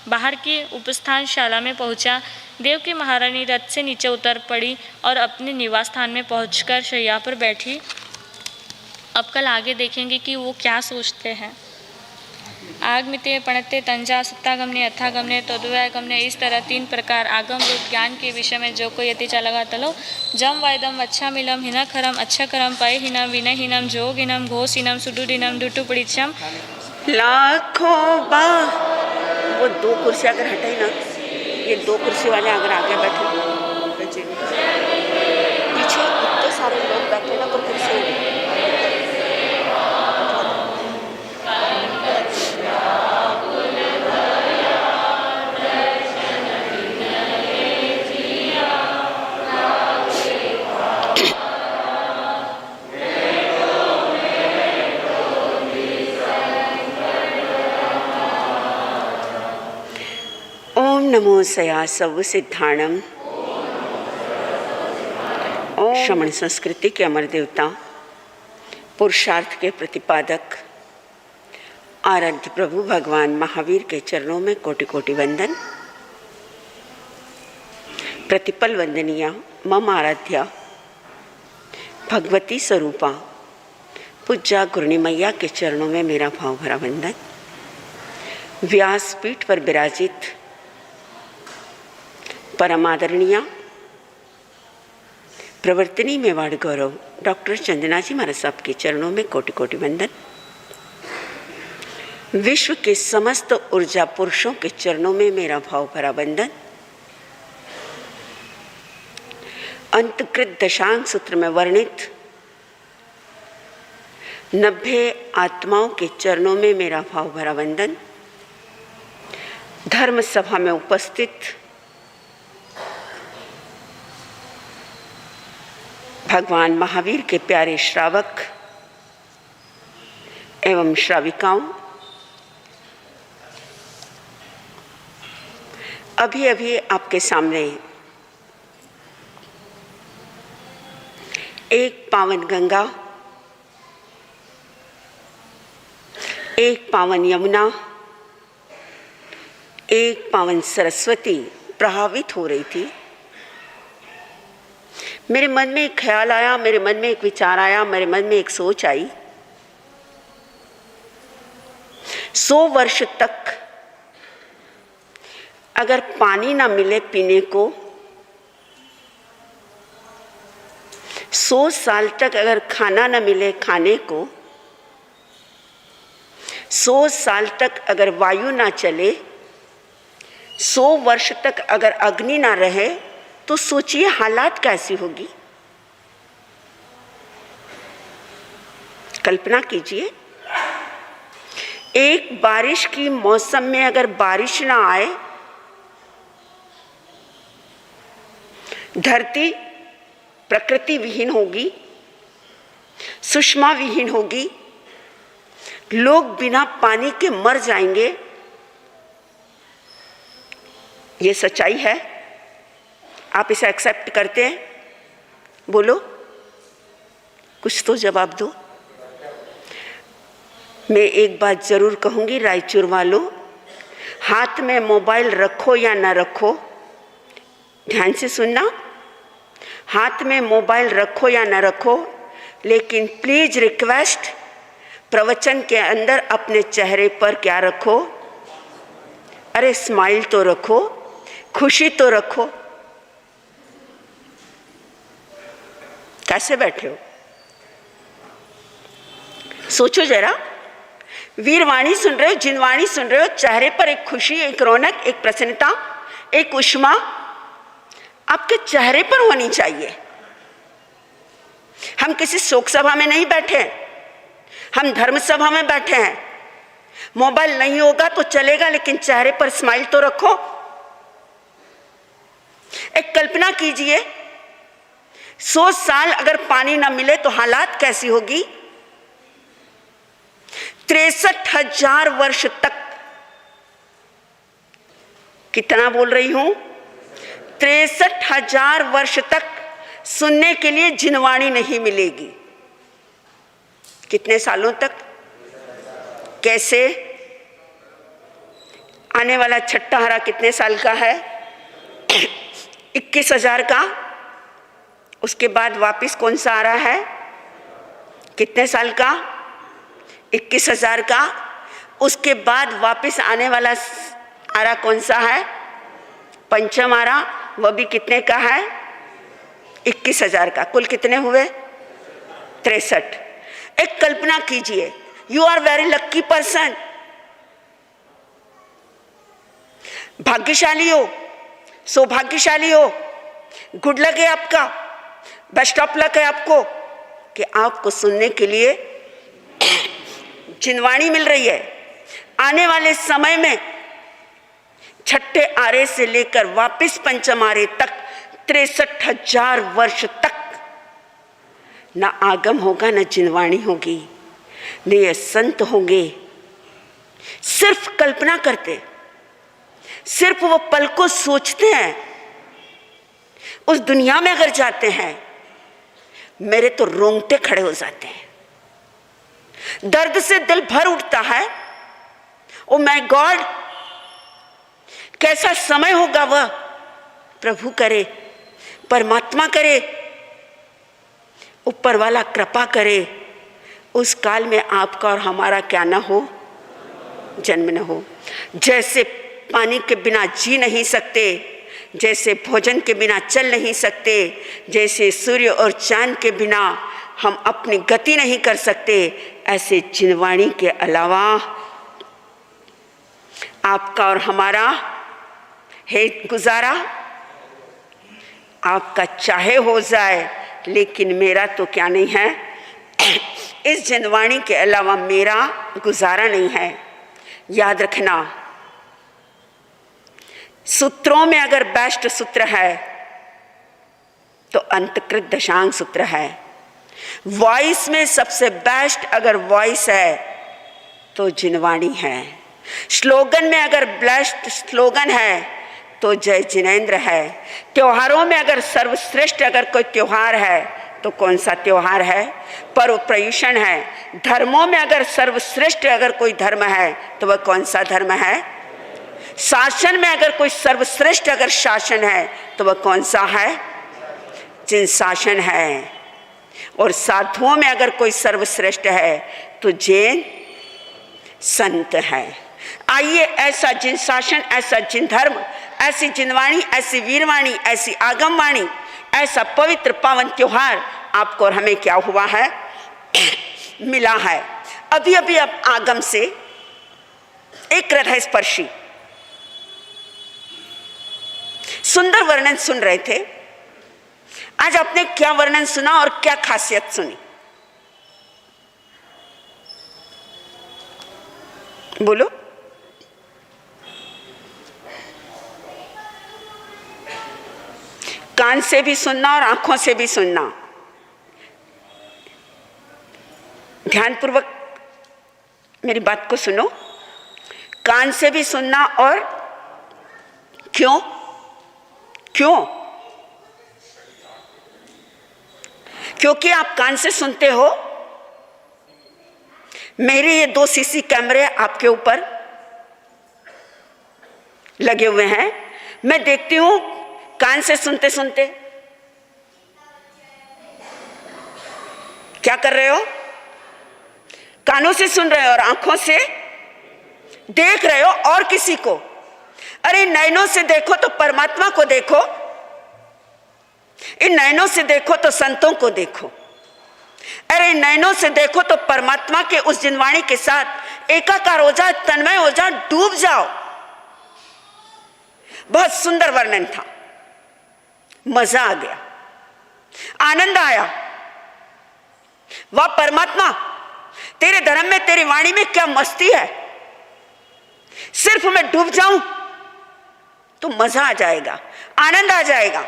बाहर की उपस्थानशाला में पहुंचा। देवकी महारानी रथ से नीचे उतर पड़ी और अपने निवास स्थान में पहुंचकर शैया पर बैठी। अब कल आगे देखेंगे कि वो क्या सोचते हैं। आगमिते पणते तंजा सत्तागमने अथागमने तदुवागमने, इस तरह 3 प्रकार आगम रूप ज्ञान के विषय में जो कोई यति चलगा तलो जम वायदम अच्छा मिलम हिना खरम अच्छा करम पय हिनम विनहीनम जोगिनम घोषिनम सुडुडिनम दुटुपड़िचम लाखों बा। वो 2 कुर्सी अगर हटाई ना, ये 2 कुर्सी वाले अगर आगे बैठे, पीछे इतने सारे लोग बैठे ना, तो कुर्सी नमो सया सव सिद्धाणम। श्रमण संस्कृति के अमर देवता, पुरुषार्थ के प्रतिपादक आराध्य प्रभु भगवान महावीर के चरणों में कोटि कोटि वंदन। प्रतिपल वंदनीया मम आराध्या भगवती स्वरूपा पूज्या गुरुनी मैया के चरणों में मेरा भाव भरा वंदन। व्यासपीठ पर विराजित परमादरणीय प्रवर्तनी मेवाड़ गौरव डॉक्टर चंदना जी महाराज साहब के चरणों में कोटि कोटि वंदन। विश्व के समस्त ऊर्जा पुरुषों के चरणों में मेरा भाव भरा वंदन। अंतकृत दशांग सूत्र में वर्णित 90 आत्माओं के चरणों में मेरा भाव भरा वंदन। धर्म सभा में उपस्थित भगवान महावीर के प्यारे श्रावक एवं श्राविकाओं, अभी अभी आपके सामने एक पावन गंगा, एक पावन यमुना, एक पावन सरस्वती प्रभावित हो रही थी। मेरे मन में एक ख्याल आया, मेरे मन में एक विचार आया, मेरे मन में एक सोच आई। 100 वर्ष तक अगर पानी ना मिले पीने को, 100 साल तक अगर खाना ना मिले खाने को, 100 साल तक अगर वायु ना चले, 100 वर्ष तक अगर अग्नि ना रहे, तो सोचिए हालात कैसी होगी। कल्पना कीजिए, एक बारिश की मौसम में अगर बारिश ना आए, धरती प्रकृति विहीन होगी, सुषमा विहीन होगी, लोग बिना पानी के मर जाएंगे। ये सच्चाई है। आप इसे एक्सेप्ट करते हैं? बोलो, कुछ तो जवाब दो। मैं एक बात जरूर कहूंगी रायचूर वालों, हाथ में मोबाइल रखो या ना रखो, ध्यान से सुनना, हाथ में मोबाइल रखो या ना रखो, लेकिन प्लीज रिक्वेस्ट, प्रवचन के अंदर अपने चेहरे पर क्या रखो? अरे स्माइल तो रखो, खुशी तो रखो। कैसे बैठे हो? सोचो जरा। वीरवाणी सुन रहे हो, जिनवाणी सुन रहे हो, चेहरे पर एक खुशी, एक रौनक, एक प्रसन्नता, एक उष्मा आपके चेहरे पर होनी चाहिए। हम किसी शोक सभा में नहीं बैठे, हम धर्म सभा में बैठे हैं। मोबाइल नहीं होगा तो चलेगा, लेकिन चेहरे पर स्माइल तो रखो। एक कल्पना कीजिए, 100 साल अगर पानी ना मिले तो हालात कैसी होगी। 63,000 वर्ष तक, कितना बोल रही हूं? 63,000 वर्ष तक सुनने के लिए जिनवाणी नहीं मिलेगी। कितने सालों तक? कैसे? आने वाला छठा हरा कितने साल का है? 21,000 का। उसके बाद वापस कौन सा आ रहा है? कितने साल का? 21,000 का। उसके बाद वापस आने वाला आरा कौन सा है? पंचम आरा, वह भी कितने का है? 21,000 का। कुल कितने हुए? 63। एक कल्पना कीजिए, you are very lucky person, भाग्यशाली हो, सौभाग्यशाली हो, गुड लक है आपका, बेस्ट ऑफ लक है आपको कि आपको सुनने के लिए जिनवाणी मिल रही है। आने वाले समय में छठे आरे से लेकर वापस पंचम आरे तक 63,000 वर्ष तक ना आगम होगा, ना जिनवाणी होगी, न ये संत होंगे। सिर्फ कल्पना करते, सिर्फ वो पल को सोचते हैं, उस दुनिया में अगर जाते हैं, मेरे तो रोंगटे खड़े हो जाते हैं, दर्द से दिल भर उठता है। ओ माय गॉड, कैसा समय होगा वह। प्रभु करे, परमात्मा करे, ऊपर वाला कृपा करे, उस काल में आपका और हमारा क्या न हो, जन्म न हो। जैसे पानी के बिना जी नहीं सकते, जैसे भोजन के बिना चल नहीं सकते, जैसे सूर्य और चांद के बिना हम अपनी गति नहीं कर सकते, ऐसे जिनवाणी के अलावा आपका और हमारा है गुजारा। आपका चाहे हो जाए, लेकिन मेरा तो क्या नहीं है, इस जिनवाणी के अलावा मेरा गुजारा नहीं है। याद रखना, सूत्रों में अगर बेस्ट सूत्र है तो अंतकृत दशांग सूत्र है। वॉइस में सबसे बेस्ट अगर वॉइस है तो जिनवाणी है। स्लोगन में अगर बेस्ट स्लोगन है तो जय जिनेंद्र है। त्योहारों में अगर सर्वश्रेष्ठ अगर कोई त्योहार है तो कौन सा त्योहार है? पर्व पर्युषण है। धर्मों में अगर सर्वश्रेष्ठ अगर कोई धर्म है तो वह कौन सा धर्म है? शासन में अगर कोई सर्वश्रेष्ठ अगर शासन है तो वह कौन सा है? जिन शासन है। और साधुओं में अगर कोई सर्वश्रेष्ठ है तो जैन संत है। आइए ऐसा जिन शासन, ऐसा जिन धर्म, ऐसी जिनवाणी, ऐसी वीरवाणी, ऐसी आगमवाणी, ऐसा पवित्र पावन त्योहार आपको और हमें क्या हुआ है? मिला है। अभी अभी अब आगम से एक हृदय स्पर्शी सुंदर वर्णन सुन रहे थे। आज आपने क्या वर्णन सुना और क्या खासियत सुनी? बोलो। कान से भी सुनना और आंखों से भी सुनना। ध्यानपूर्वक मेरी बात को सुनो। कान से भी सुनना और क्यों? क्यों? क्योंकि आप कान से सुनते हो। मेरे ये 2 सीसी कैमरे आपके ऊपर लगे हुए हैं। मैं देखती हूं कान से सुनते सुनते क्या कर रहे हो? कानों से सुन रहे हो और आंखों से देख रहे हो और किसी को। अरे नयनों से देखो तो परमात्मा को देखो, इन नयनों से देखो तो संतों को देखो। अरे नयनों से देखो तो परमात्मा के उस जिनवाणी के साथ एकाकार हो जाओ, तन्मय हो जाओ, डूब जाओ। बहुत सुंदर वर्णन था, मजा आ गया, आनंद आया। वाह परमात्मा, तेरे धर्म में, तेरी वाणी में क्या मस्ती है। सिर्फ मैं डूब जाऊं तो मजा आ जाएगा, आनंद आ जाएगा।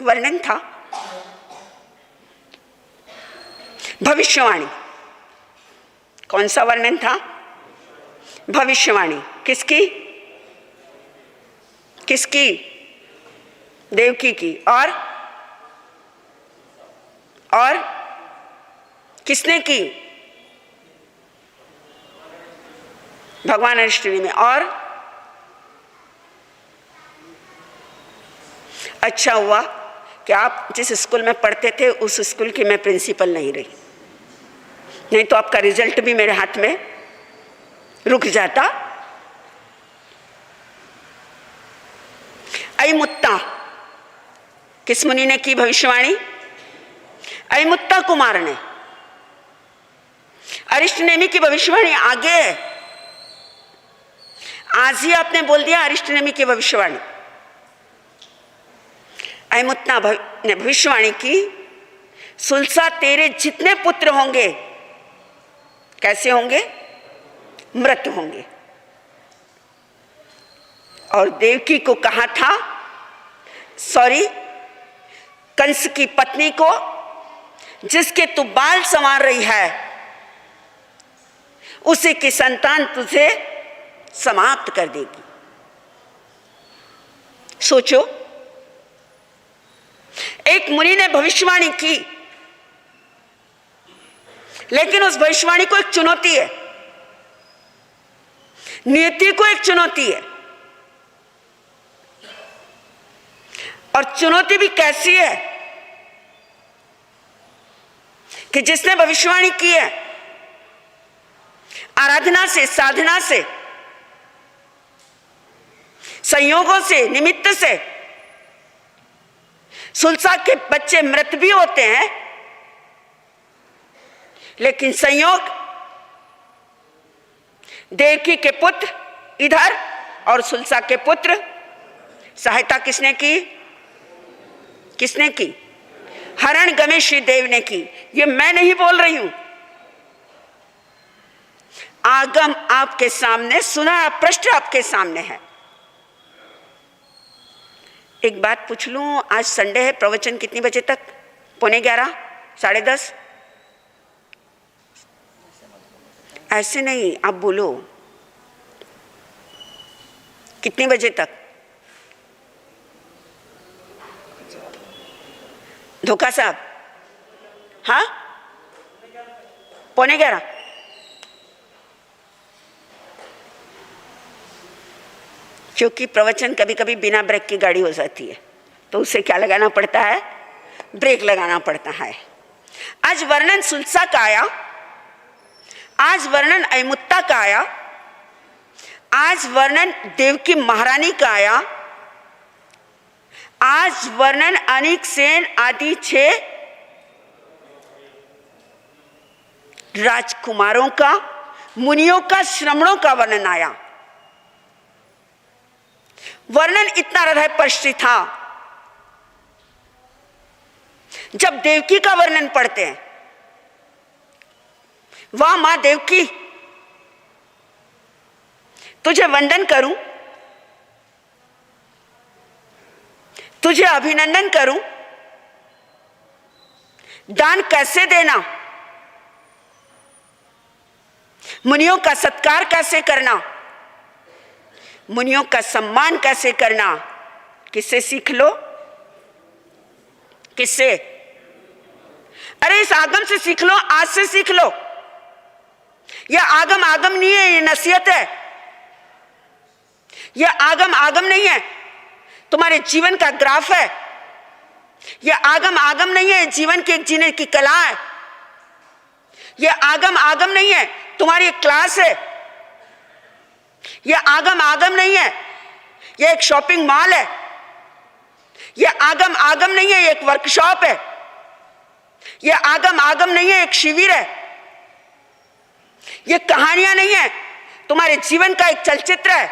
वर्णन था भविष्यवाणी। कौन सा वर्णन था? भविष्यवाणी। किसकी? किसकी? देवकी की। और किसने की? भगवान अरिष्टनेमि में। और अच्छा हुआ कि आप जिस स्कूल में पढ़ते थे उस स्कूल की मैं प्रिंसिपल नहीं रही, नहीं तो आपका रिजल्ट भी मेरे हाथ में रुक जाता। अयमुत्ता किस मुनि ने की भविष्यवाणी? अयमुत्ता कुमार ने। अरिष्टनेमि की भविष्यवाणी आगे है। आज ही आपने बोल दिया अरिष्टनेमि की भविष्यवाणी। अयमुत्ता ने भविष्यवाणी की, सुलसा तेरे जितने पुत्र होंगे कैसे होंगे? मृत होंगे। और देवकी को कहा था, सॉरी, कंस की पत्नी को, जिसके तू बाल संवार रही है उसी की संतान तुझे समाप्त कर देगी। सोचो, एक मुनि ने भविष्यवाणी की, लेकिन उस भविष्यवाणी को एक चुनौती है, नियति को एक चुनौती है। और चुनौती भी कैसी है कि जिसने भविष्यवाणी की है आराधना से, साधना से, संयोगों से, निमित्त से, सुलसा के बच्चे मृत भी होते हैं, लेकिन संयोग देवकी के पुत्र इधर और सुलसा के पुत्र, सहायता किसने की? किसने की? हरणगमे श्रीदेव ने की। ये मैं नहीं बोल रही हूं, आगम आपके सामने, सुना पृष्ठ आपके सामने है। एक बात पूछ लूं, आज संडे है, प्रवचन कितनी बजे तक? 11:15, 10:30? ऐसे नहीं, आप बोलो कितने बजे तक? धोखा साहब, हाँ 11:15। क्योंकि प्रवचन कभी कभी बिना ब्रेक की गाड़ी हो जाती है, तो उसे क्या लगाना पड़ता है? ब्रेक लगाना पड़ता है। आज वर्णन सुलसा का आया, आज वर्णन अयमुत्ता का आया, आज वर्णन देवकी महारानी का आया, आज वर्णन अनिक सेन आदि 6 राजकुमारों का, मुनियों का, श्रमणों का वर्णन आया। वर्णन इतना हृदय स्पर्शी था। जब देवकी का वर्णन पढ़ते हैं, वाह मां देवकी, तुझे वंदन करूं, तुझे अभिनंदन करूं, दान कैसे देना, मुनियों का सत्कार कैसे करना, मुनियों का सम्मान कैसे करना, किससे सीख लो? किससे? अरे इस आगम से सीख लो, आज से सीख लो। यह आगम आगम नहीं है, ये नसीहत है। यह आगम आगम नहीं है, तुम्हारे जीवन का ग्राफ है। यह आगम आगम नहीं है, जीवन की एक जीने की कला है। यह आगम आगम नहीं है, तुम्हारी एक क्लास है। यह आगम आगम नहीं है, यह एक शॉपिंग मॉल है। यह आगम आगम नहीं है, एक वर्कशॉप है। यह आगम आगम नहीं है, एक शिविर है। यह कहानियां नहीं है, तुम्हारे जीवन का एक चलचित्र है,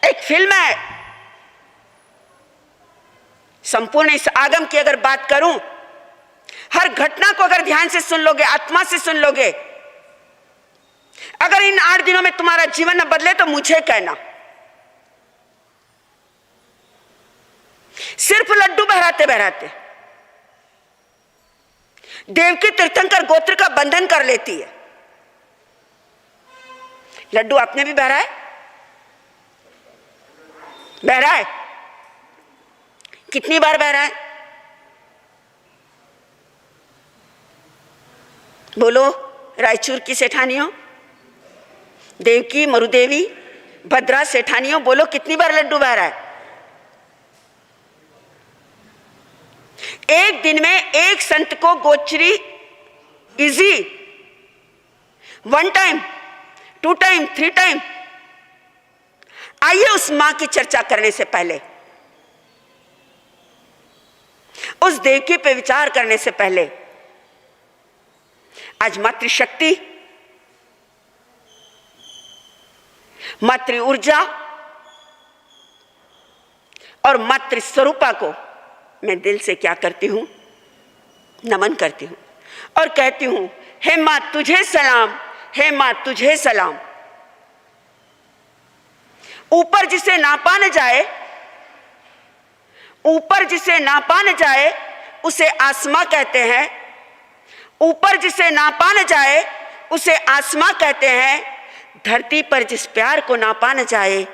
एक फिल्म है। संपूर्ण इस आगम की अगर बात करूं, हर घटना को अगर ध्यान से सुन लोगे, आत्मा से सुन लोगे, अगर इन 8 दिनों में तुम्हारा जीवन न बदले तो मुझे कहना। सिर्फ लड्डू बहराते बहराते देवकी तीर्थंकर गोत्र का बंधन कर लेती है। लड्डू आपने भी बहरा है? बहरा है? कितनी बार बहरा है? बोलो रायचूर की सेठानियों, देवकी, मरुदेवी, भद्रा सेठानियों, बोलो कितनी बार लड्डू बहरा है? एक दिन में एक संत को गोचरी इजी, 1 टाइम, 2 टाइम, 3 टाइम। आइए उस मां की चर्चा करने से पहले, उस देवकी पे विचार करने से पहले, आज मातृशक्ति, मातृ ऊर्जा और मातृ स्वरूपा को मैं दिल से क्या करती हूं? नमन करती हूं और कहती हूं, हे मां तुझे सलाम, हे मां तुझे सलाम। ऊपर जिसे नापा न जाए, ऊपर जिसे नापा न जाए उसे आसमां कहते हैं। ऊपर जिसे नापा न जाए उसे आसमां कहते हैं। धरती पर जिस प्यार को नापा न जाए,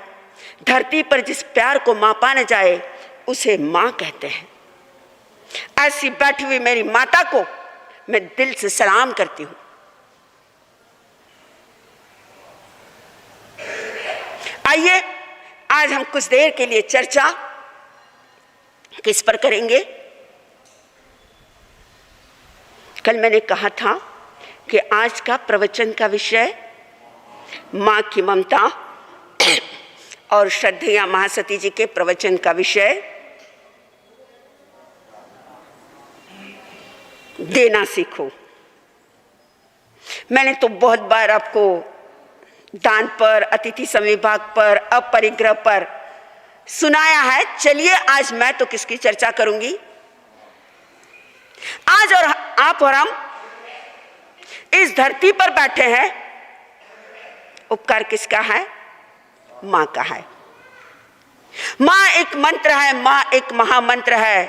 धरती पर जिस प्यार को मापा न जाए उसे मां कहते हैं। ऐसी बैठी हुई मेरी माता को मैं दिल से सलाम करती हूं। आइए आज हम कुछ देर के लिए चर्चा किस पर करेंगे? कल मैंने कहा था कि आज का प्रवचन का विषय मां की ममता और श्रद्धेया महासती जी के प्रवचन का विषय देना सीखो। मैंने तो बहुत बार आपको दान पर, अतिथि संविभाग पर, अपरिग्रह पर सुनाया है। चलिए आज मैं तो किसकी चर्चा करूंगी? आज और आप और हम इस धरती पर बैठे हैं, उपकार किसका है? माँ का है। माँ एक मंत्र है, माँ एक महामंत्र है,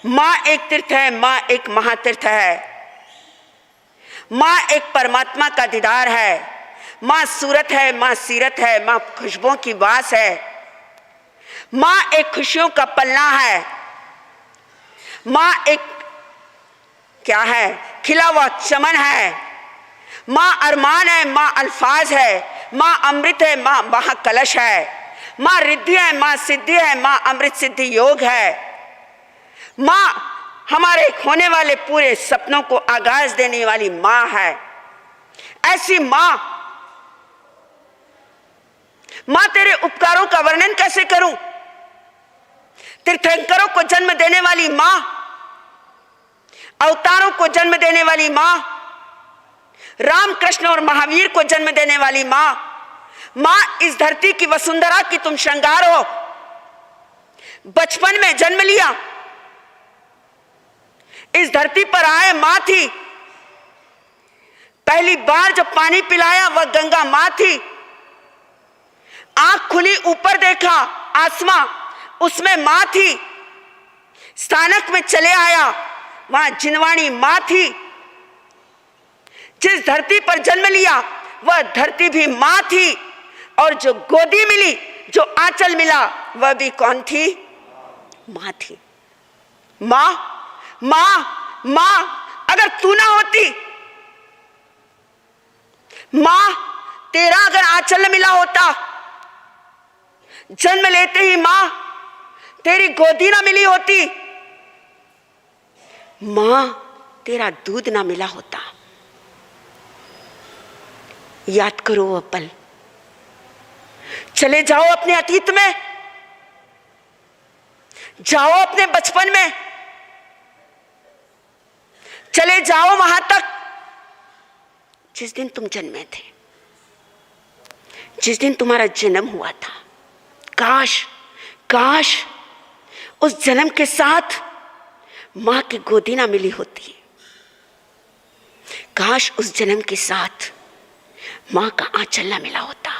माँ एक तीर्थ है, माँ एक महातीर्थ है, माँ एक परमात्मा का दीदार है, माँ सूरत है, माँ सीरत है, माँ खुशबुओं की वास है, माँ एक खुशियों का पलना है, माँ एक क्या है? खिला हुआ चमन है, माँ अरमान है, माँ अल्फाज है, माँ अमृत है, माँ महाकलश है, माँ रिद्धि है, माँ सिद्धि है, माँ अमृत सिद्धि योग है, माँ हमारे होने वाले पूरे सपनों को आगाज देने वाली माँ है। ऐसी माँ, माँ तेरे उपकारों का वर्णन कैसे करूं? तीर्थंकरों को जन्म देने वाली माँ, अवतारों को जन्म देने वाली माँ, राम कृष्ण और महावीर को जन्म देने वाली माँ, माँ इस धरती की वसुंधरा की तुम श्रृंगार हो। बचपन में जन्म लिया, इस धरती पर आए माँ थी, पहली बार जब पानी पिलाया वह गंगा माँ थी। आंख खुली ऊपर देखा आसमां, उसमें माँ थी। स्थानक में चले आया, वहां जिनवाणी माँ थी। जिस धरती पर जन्म लिया वह धरती भी माँ थी, और जो गोदी मिली, जो आंचल मिला, वह भी कौन थी? माँ थी। माँ, माँ, माँ, अगर तू ना होती, माँ तेरा अगर आंचल मिला होता, जन्म लेते ही माँ तेरी गोदी ना मिली होती, माँ तेरा दूध ना मिला होता। याद करो वह पल, चले जाओ अपने अतीत में, जाओ अपने बचपन में, चले जाओ वहां तक जिस दिन तुम जन्मे थे, जिस दिन तुम्हारा जन्म हुआ था। काश, काश उस जन्म के साथ मां की गोदी ना मिली होती। काश उस जन्म के साथ मां का आंचल ना मिला होता।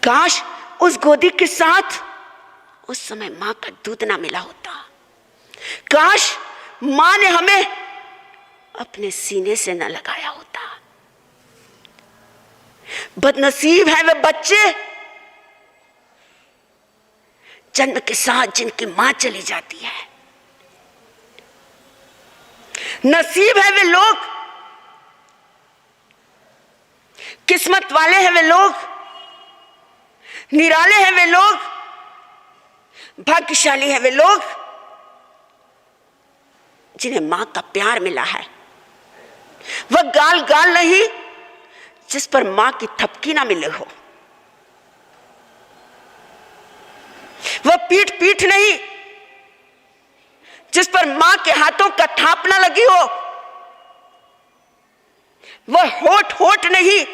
काश उस गोदी के साथ उस समय मां का दूध ना मिला होता। काश मां ने हमें अपने सीने से न लगाया होता। बदनसीब है वे बच्चे जन्म के साथ जिनकी मां चली जाती है। नसीब है वे लोग, किस्मत वाले हैं वे लोग, निराले हैं वे लोग, भाग्यशाली हैं वे लोग जिन्हें मां का प्यार मिला है। वह गाल गाल नहीं जिस पर मां की थपकी ना मिले हो, वह पीठ पीठ नहीं जिस पर मां के हाथों का थाप ना लगी हो, वह होठ होठ नहीं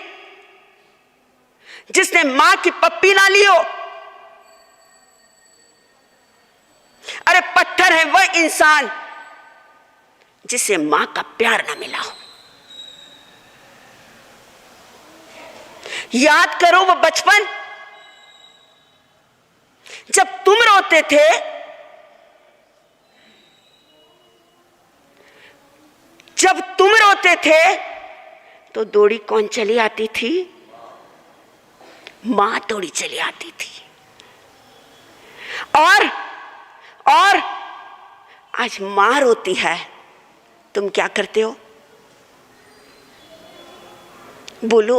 जिसने मां की पप्पी ना ली हो। अरे पत्थर है वह इंसान जिसे मां का प्यार ना मिला हो। याद करो वो बचपन जब तुम रोते थे, जब तुम रोते थे तो दौड़ी कौन चली आती थी? मां दौड़ी चली आती थी। और आज मां रोती है, तुम क्या करते हो? बोलो,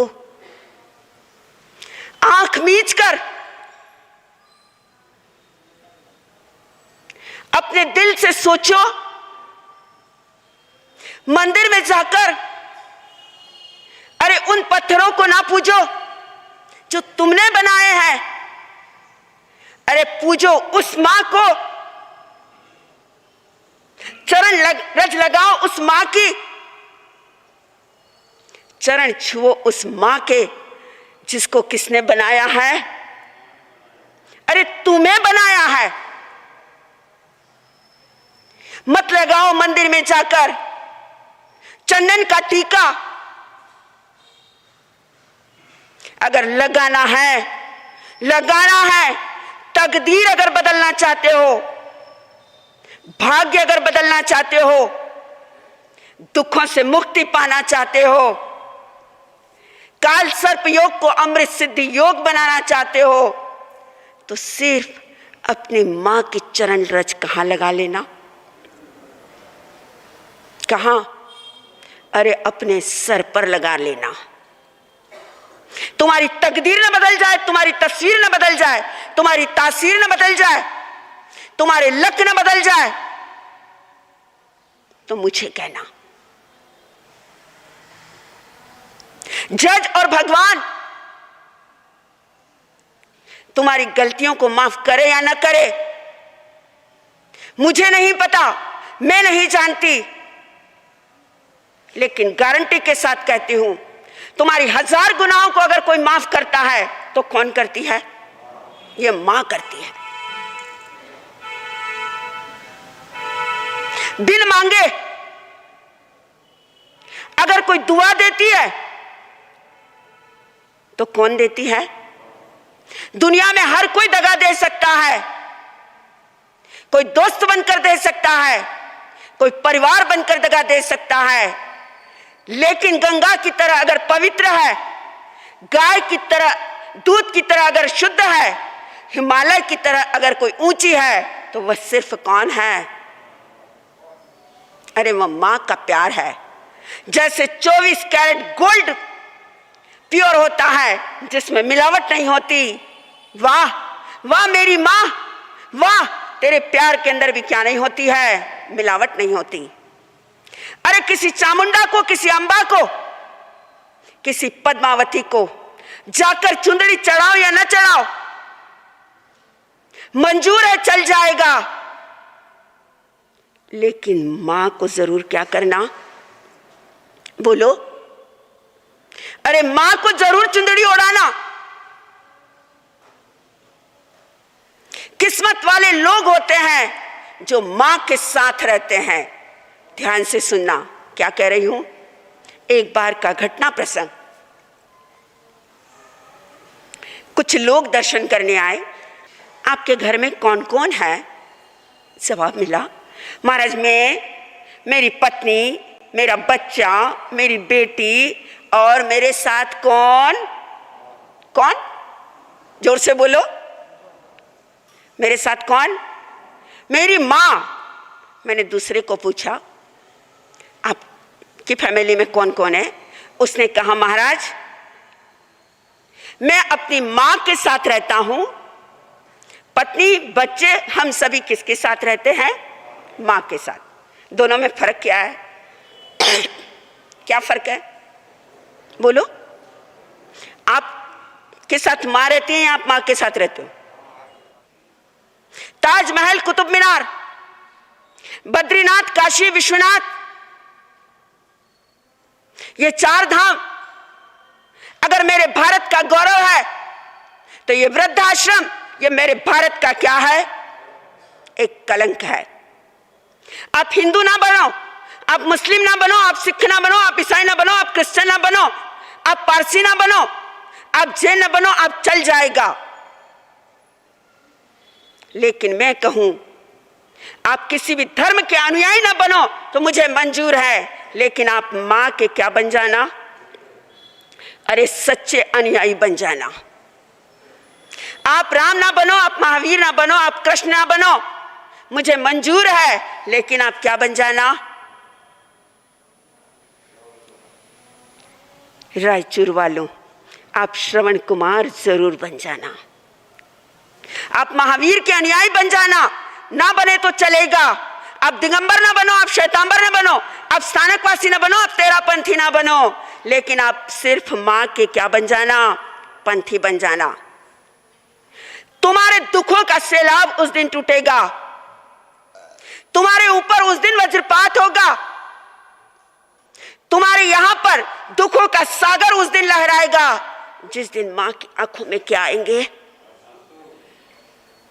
आंख मीच कर अपने दिल से सोचो, मंदिर में जाकर अरे उन पत्थरों को ना पूजो जो तुमने बनाए हैं, अरे पूजो उस मां को, रज लगाओ उस मां की, चरण छुओ उस मां के जिसको किसने बनाया है? अरे तुम्हें बनाया है। मत लगाओ मंदिर में जाकर चंदन का टीका। अगर लगाना है, तकदीर अगर बदलना चाहते हो, भाग्य अगर बदलना चाहते हो, दुखों से मुक्ति पाना चाहते हो, काल सर्प योग को अमृत सिद्धि योग बनाना चाहते हो, तो सिर्फ अपनी मां की चरण रज कहां लगा लेना। कहां? अरे अपने सर पर लगा लेना। तुम्हारी तकदीर न बदल जाए, तुम्हारी तस्वीर न बदल जाए, तुम्हारी तासीर न बदल जाए, तुम्हारे लक न बदल जाए, तो मुझे कहना। जज और भगवान तुम्हारी गलतियों को माफ करे या न करे, मुझे नहीं पता, मैं नहीं जानती, लेकिन गारंटी के साथ कहती हूं, तुम्हारी 1000 गुनाहों को अगर कोई माफ करता है तो कौन करती है? ये मां करती है। बिन मांगे अगर कोई दुआ देती है तो कौन देती है? दुनिया में हर कोई दगा दे सकता है, कोई दोस्त बनकर दे सकता है, कोई परिवार बनकर दगा दे सकता है, लेकिन गंगा की तरह अगर पवित्र है, गाय की तरह, दूध की तरह अगर शुद्ध है, हिमालय की तरह अगर कोई ऊंची है, तो वह सिर्फ कौन है? अरे वह मां का प्यार है। जैसे 24 कैरेट गोल्ड प्योर होता है, जिसमें मिलावट नहीं होती। वाह वाह मेरी मां, वाह तेरे प्यार के अंदर भी क्या नहीं होती है? मिलावट नहीं होती। अरे किसी चामुंडा को, किसी अंबा को, किसी पद्मावती को जाकर चुंदड़ी चढ़ाओ या न चढ़ाओ, मंजूर है, चल जाएगा। लेकिन मां को जरूर क्या करना? बोलो। अरे मां को जरूर चुंदड़ी ओढ़ाना। किस्मत वाले लोग होते हैं जो मां के साथ रहते हैं। ध्यान से सुनना क्या कह रही हूं। एक बार का घटना प्रसंग। कुछ लोग दर्शन करने आए। आपके घर में कौन कौन है? जवाब मिला, महाराज मैं, मेरी पत्नी, मेरा बच्चा, मेरी बेटी और मेरे साथ कौन? कौन? जोर से बोलो। मेरे साथ कौन? मेरी मां। मैंने दूसरे को पूछा, आपकी फैमिली में कौन कौन है? उसने कहा, महाराज मैं अपनी मां के साथ रहता हूं, पत्नी, बच्चे, हम सभी किसके साथ रहते हैं? मां के साथ। दोनों में फर्क क्या है? क्या फर्क है? बोलो। आप के साथ मां रहती हैं या आप मां के साथ रहते हो? ताजमहल, कुतुब मीनार, बद्रीनाथ, काशी विश्वनाथ, ये 4 धाम अगर मेरे भारत का गौरव है, तो ये वृद्धाश्रम, ये मेरे भारत का क्या है? एक कलंक है। आप हिंदू ना बनो, आप मुस्लिम ना बनो, आप सिख ना बनो, आप ईसाई ना बनो, आप क्रिश्चियन ना बनो, आप पारसी ना बनो, आप जैन ना बनो, आप चल जाएगा। लेकिन मैं कहूं, आप किसी भी धर्म के अनुयायी ना बनो तो मुझे मंजूर है, लेकिन आप मां के क्या बन जाना? अरे सच्चे अनुयायी बन जाना। आप राम ना बनो, आप महावीर ना बनो, आप कृष्ण ना बनो, मुझे मंजूर है, लेकिन आप क्या बन जाना? रायचूर वालों, आप श्रवण कुमार जरूर बन जाना। आप महावीर के अनुयायी बन जाना। ना बने तो चलेगा। आप दिगंबर ना बनो, आप श्वेतांबर ना बनो, आप स्थानकवासी ना बनो, आप तेरापंथी ना बनो, लेकिन आप सिर्फ मां के क्या बन जाना? पंथी बन जाना। तुम्हारे दुखों का सैलाब उस दिन टूटेगा, तुम्हारे ऊपर उस दिन वज्रपात होगा, तुम्हारे यहां पर दुखों का सागर उस दिन लहराएगा, जिस दिन मां की आंखों में क्या आएंगे?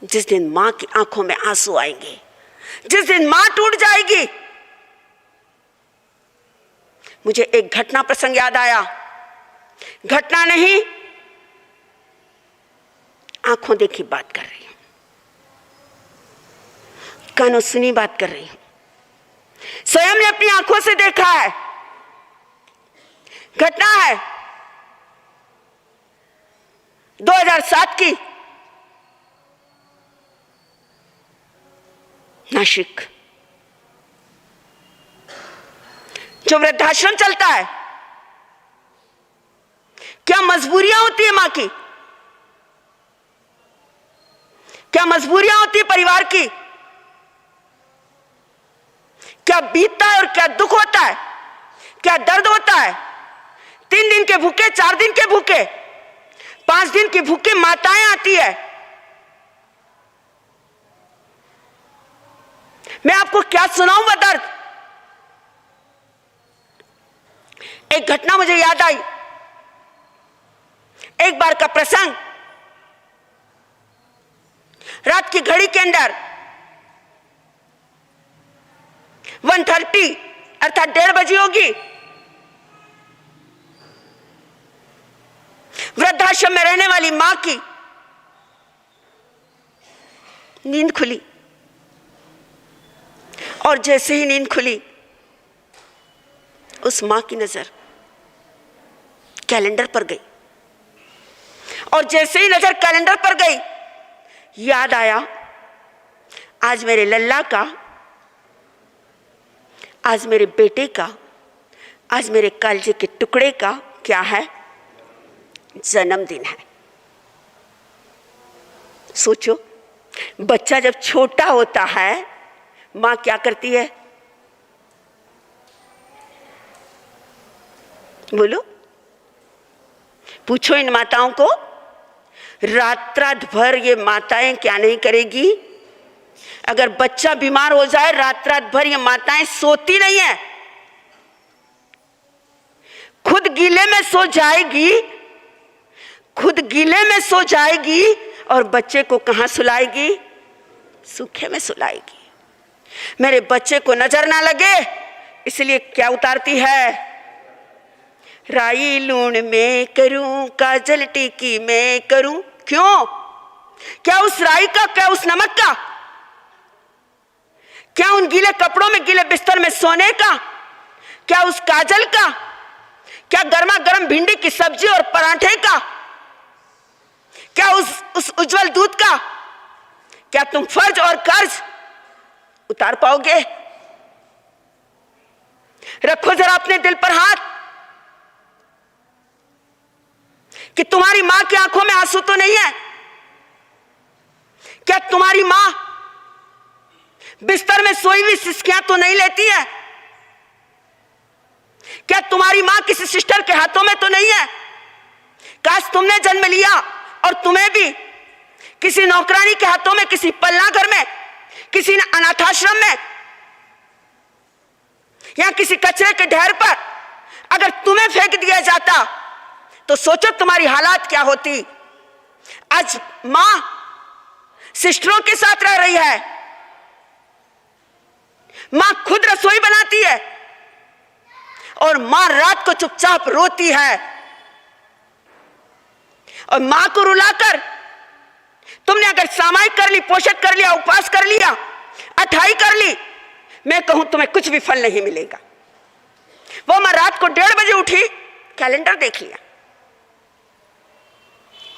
जिस दिन मां की आंखों में आंसू आएंगे। जिस दिन मां टूट जाएगी। मुझे एक घटना प्रसंग याद आया, घटना नहीं, आंखों देखी बात कर रही हूं, कानों सुनी बात कर रही हूं। स्वयं ने अपनी आंखों से देखा है। घटना है 2007 की, नासिक। जो वृद्धाश्रम चलता है, क्या मजबूरियां होती है मां की, क्या मजबूरियां होती है परिवार की, क्या बीतता है और क्या दुख होता है, क्या दर्द होता है। 3 दिन के भूखे, 4 दिन के भूखे, 5 दिन की भूखे माताएं आती है। मैं आपको क्या सुनाऊं वह दर्द। एक घटना मुझे याद आई, एक बार का प्रसंग। रात की घड़ी के अंदर 1:30 अर्थात 1:30 बजी होगी। वृद्धाश्रम में रहने वाली मां की नींद खुली, और जैसे ही नींद खुली, उस मां की नजर कैलेंडर पर गई, और जैसे ही नजर कैलेंडर पर गई, याद आया आज मेरे लल्ला का, आज मेरे बेटे का, आज मेरे कालजे के टुकड़े का क्या है, जन्मदिन है। सोचो, बच्चा जब छोटा होता है, मां क्या करती है, बोलो, पूछो इन माताओं को। रात रात भर ये माताएं क्या नहीं करेगी। अगर बच्चा बीमार हो जाए, रात रात भर ये माताएं सोती नहीं है, खुद गीले में सो जाएगी, खुद गीले में सो जाएगी, और बच्चे को कहां सुलाएगी, सूखे में सुलाएगी। मेरे बच्चे को नजर ना लगे, इसलिए क्या उतारती है, राई लूण में करूं, काजल टीकी में करूं। क्यों? क्या उस राई का, क्या उस नमक का, क्या उन गीले कपड़ों में, गीले बिस्तर में सोने का, क्या उस काजल का, क्या गर्मा गर्म भिंडी की सब्जी और पराठे का, क्या उस उज्जवल दूध का, क्या तुम फर्ज और कर्ज उतार पाओगे? रखो जरा अपने दिल पर हाथ, कि तुम्हारी मां की आंखों में आंसू तो नहीं है? क्या तुम्हारी मां बिस्तर में सोई हुई सिसकियां तो नहीं लेती है? क्या तुम्हारी मां किसी सिस्टर के हाथों में तो नहीं है? काश तुमने जन्म लिया और तुम्हें भी किसी नौकरानी के हाथों में, किसी पल्ला घर में, किसी अनाथाश्रम में, या किसी कचरे के ढेर पर अगर तुम्हें फेंक दिया जाता, तो सोचो तुम्हारी हालात क्या होती। आज मां सिस्टरों के साथ रह रही है, मां खुद रसोई बनाती है, और मां रात को चुपचाप रोती है। और मां को रुलाकर तुमने अगर सामायिक कर ली, पोषक कर लिया, उपवास कर लिया, अठाई कर ली, मैं कहूं तुम्हें कुछ भी फल नहीं मिलेगा। वो मां रात को 1:30 बजे उठी, कैलेंडर देख लिया,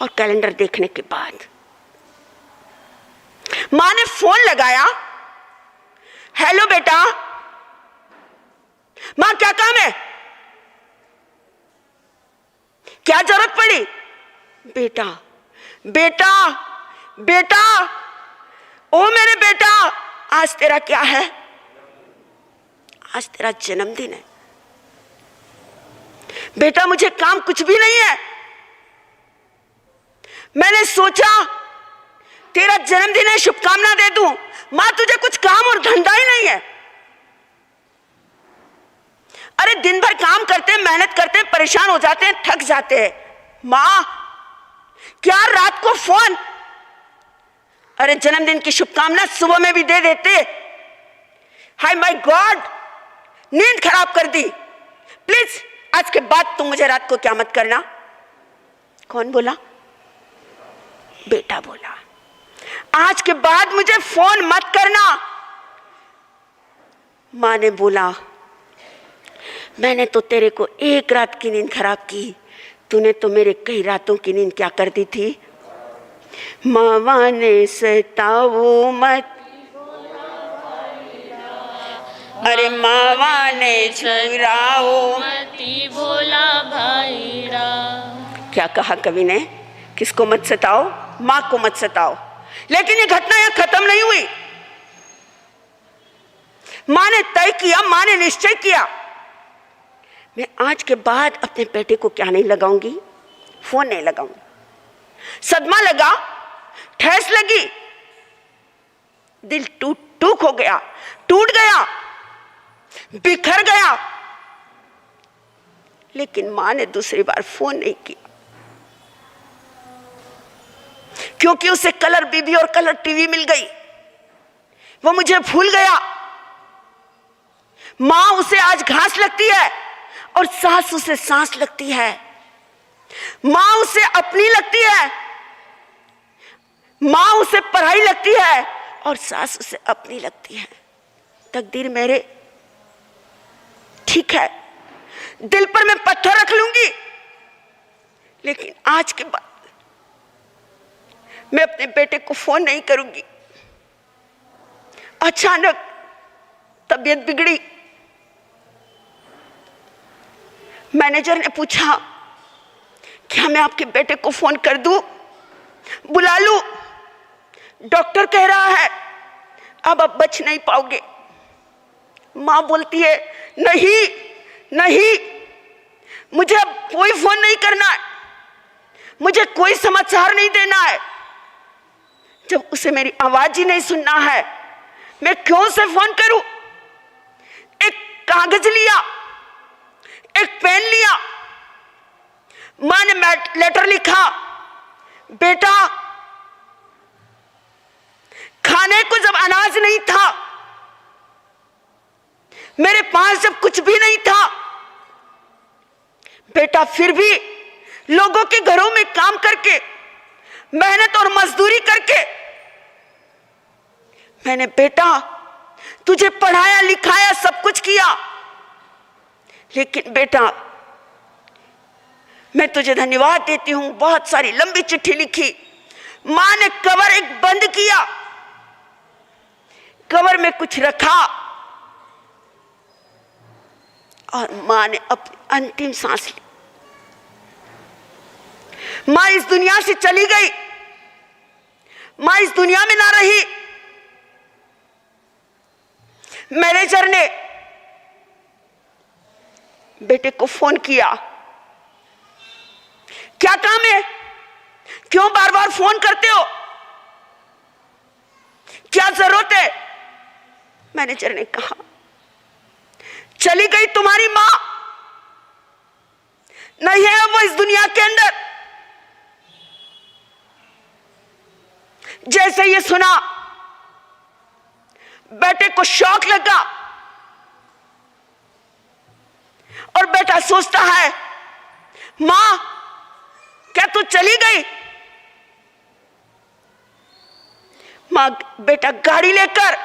और कैलेंडर देखने के बाद मां ने फोन लगाया, हेलो बेटा। मां क्या काम है, क्या जरूरत पड़ी? बेटा बेटा बेटा, ओ मेरे बेटा, आज तेरा क्या है? आज तेरा जन्मदिन है। बेटा मुझे काम कुछ भी नहीं है, मैंने सोचा तेरा जन्मदिन है, शुभकामना दे दूं। मां तुझे कुछ काम और धंधा ही नहीं है। अरे दिन भर काम करते हैं, मेहनत करते हैं, परेशान हो जाते हैं, थक जाते हैं। मां क्या रात को फोन, अरे जन्मदिन की शुभकामना सुबह में भी दे देते, हाय माय गॉड, नींद खराब कर दी। प्लीज आज के बाद तुम मुझे रात को क्या मत करना। कौन बोला? बेटा बोला, आज के बाद मुझे फोन मत करना। मां ने बोला, मैंने तो तेरे को एक रात की नींद खराब की, तूने तो मेरे कई रातों की नींद क्या कर दी थी। मावा ने सताओ मत, अरे मावा ने चुराओ मती भोला भाईरा। क्या कहा कवि ने? किसको मत सताओ? मां को मत सताओ। लेकिन ये घटना यहां खत्म नहीं हुई। मां ने तय किया, मां ने निश्चय किया, मैं आज के बाद अपने बेटे को क्या नहीं लगाऊंगी, फोन नहीं लगाऊंगी। सदमा लगा, ठेस लगी, दिल टूट हो गया, टूट गया, बिखर गया। लेकिन मां ने दूसरी बार फोन नहीं किया, क्योंकि उसे कलर बीबी और कलर टीवी मिल गई। वो मुझे भूल गया। मां उसे आज घास लगती है और सास उसे सांस लगती है। मां उसे अपनी लगती है, मां उसे पढ़ाई लगती है और सास उसे अपनी लगती है। तकदीर मेरे, ठीक है, दिल पर मैं पत्थर रख लूंगी, लेकिन आज के बाद मैं अपने बेटे को फोन नहीं करूंगी। अचानक तबीयत बिगड़ी। मैनेजर ने पूछा, क्या मैं आपके बेटे को फोन कर दूं, बुला लूं? डॉक्टर कह रहा है अब आप बच नहीं पाओगे। मां बोलती है, नहीं नहीं, मुझे अब कोई फोन नहीं करना है, मुझे कोई समाचार नहीं देना है। जब उसे मेरी आवाज ही नहीं सुनना है, मैं क्यों से फोन करूं? एक कागज लिया, एक पेन लिया, मां ने लेटर लिखा, बेटा खाने को जब अनाज नहीं था, मेरे पास जब कुछ भी नहीं था, बेटा फिर भी लोगों के घरों में काम करके, मेहनत और मजदूरी करके मैंने बेटा तुझे पढ़ाया लिखाया, सब कुछ किया। लेकिन बेटा मैं तुझे धन्यवाद देती हूं, बहुत सारी लंबी चिट्ठी लिखी। मां ने कवर एक बंद किया, कवर में कुछ रखा और मां ने अपनी अंतिम सांस ली। मां इस दुनिया से चली गई, मां इस दुनिया में ना रही। मैनेजर ने बेटे को फोन किया, क्या काम है, क्यों बार बार फोन करते हो, क्या जरूरत है? मैनेजर ने कहा, चली गई तुम्हारी मां, नहीं है वो इस दुनिया के अंदर। जैसे ये सुना, बेटे को शौक लगा और बेटा सोचता है, मां क्या तू चली गई? मां बेटा गाड़ी लेकर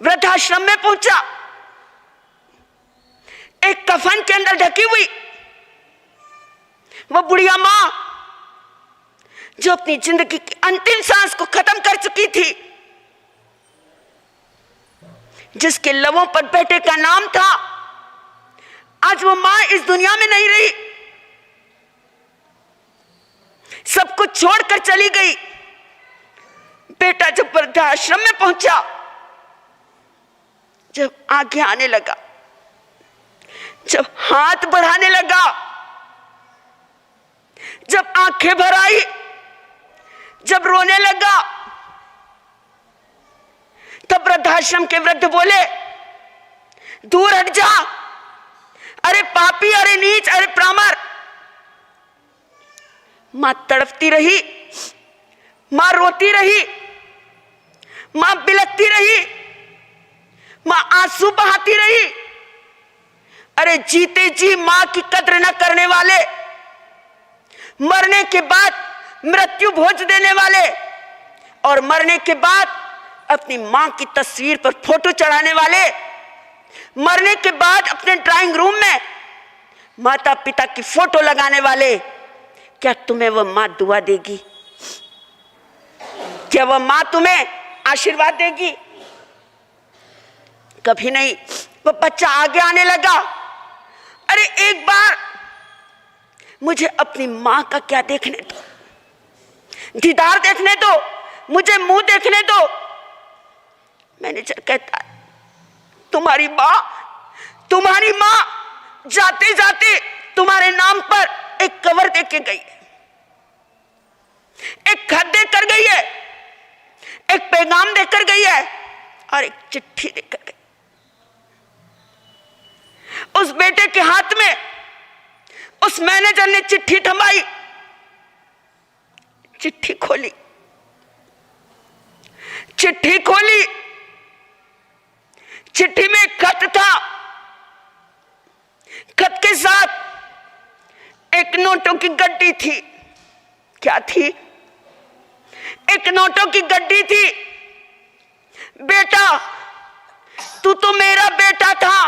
वृद्धाश्रम में पहुंचा। एक कफन के अंदर ढकी हुई वो बुढ़िया मां, जो अपनी जिंदगी की अंतिम सांस को खत्म कर चुकी थी, जिसके लबों पर बेटे का नाम था, आज वो मां इस दुनिया में नहीं रही, सब कुछ छोड़कर चली गई। बेटा जब वृद्धाश्रम में पहुंचा, जब आगे आने लगा, जब हाथ बढ़ाने लगा, जब आंखें भर आई, जब रोने लगा, तब वृद्धाश्रम के वृद्ध बोले, दूर हट जा, अरे पापी, अरे नीच, अरे प्रामर। मां तड़पती रही, मां रोती रही, मां बिलखती रही, मां आंसू बहाती रही। अरे जीते जी मां की कद्र न करने वाले, मरने के बाद मृत्यु भोज देने वाले और मरने के बाद अपनी मां की तस्वीर पर फोटो चढ़ाने वाले, मरने के बाद अपने ड्राइंग रूम में माता पिता की फोटो लगाने वाले, क्या तुम्हें वह मां दुआ देगी? क्या वह मां तुम्हें आशीर्वाद देगी? कभी नहीं। वो बच्चा आगे आने लगा। अरे एक बार मुझे अपनी मां का क्या देखने दो, दीदार देखने दो, मुझे मुंह देखने दो। मैनेजर कहता, तुम्हारी मां जाते जाते तुम्हारे नाम पर एक कवर देके गई है, एक खत देकर गई है, एक पैगाम देकर गई है और एक चिट्ठी देकर गई। उस बेटे के हाथ में उस मैनेजर ने चिट्ठी थमाई, चिट्ठी खोली, चिट्ठी में एक खत था। खत के साथ एक नोटों की गड्डी थी। क्या थी? एक नोटों की गड्डी थी। बेटा, तू तो मेरा बेटा था,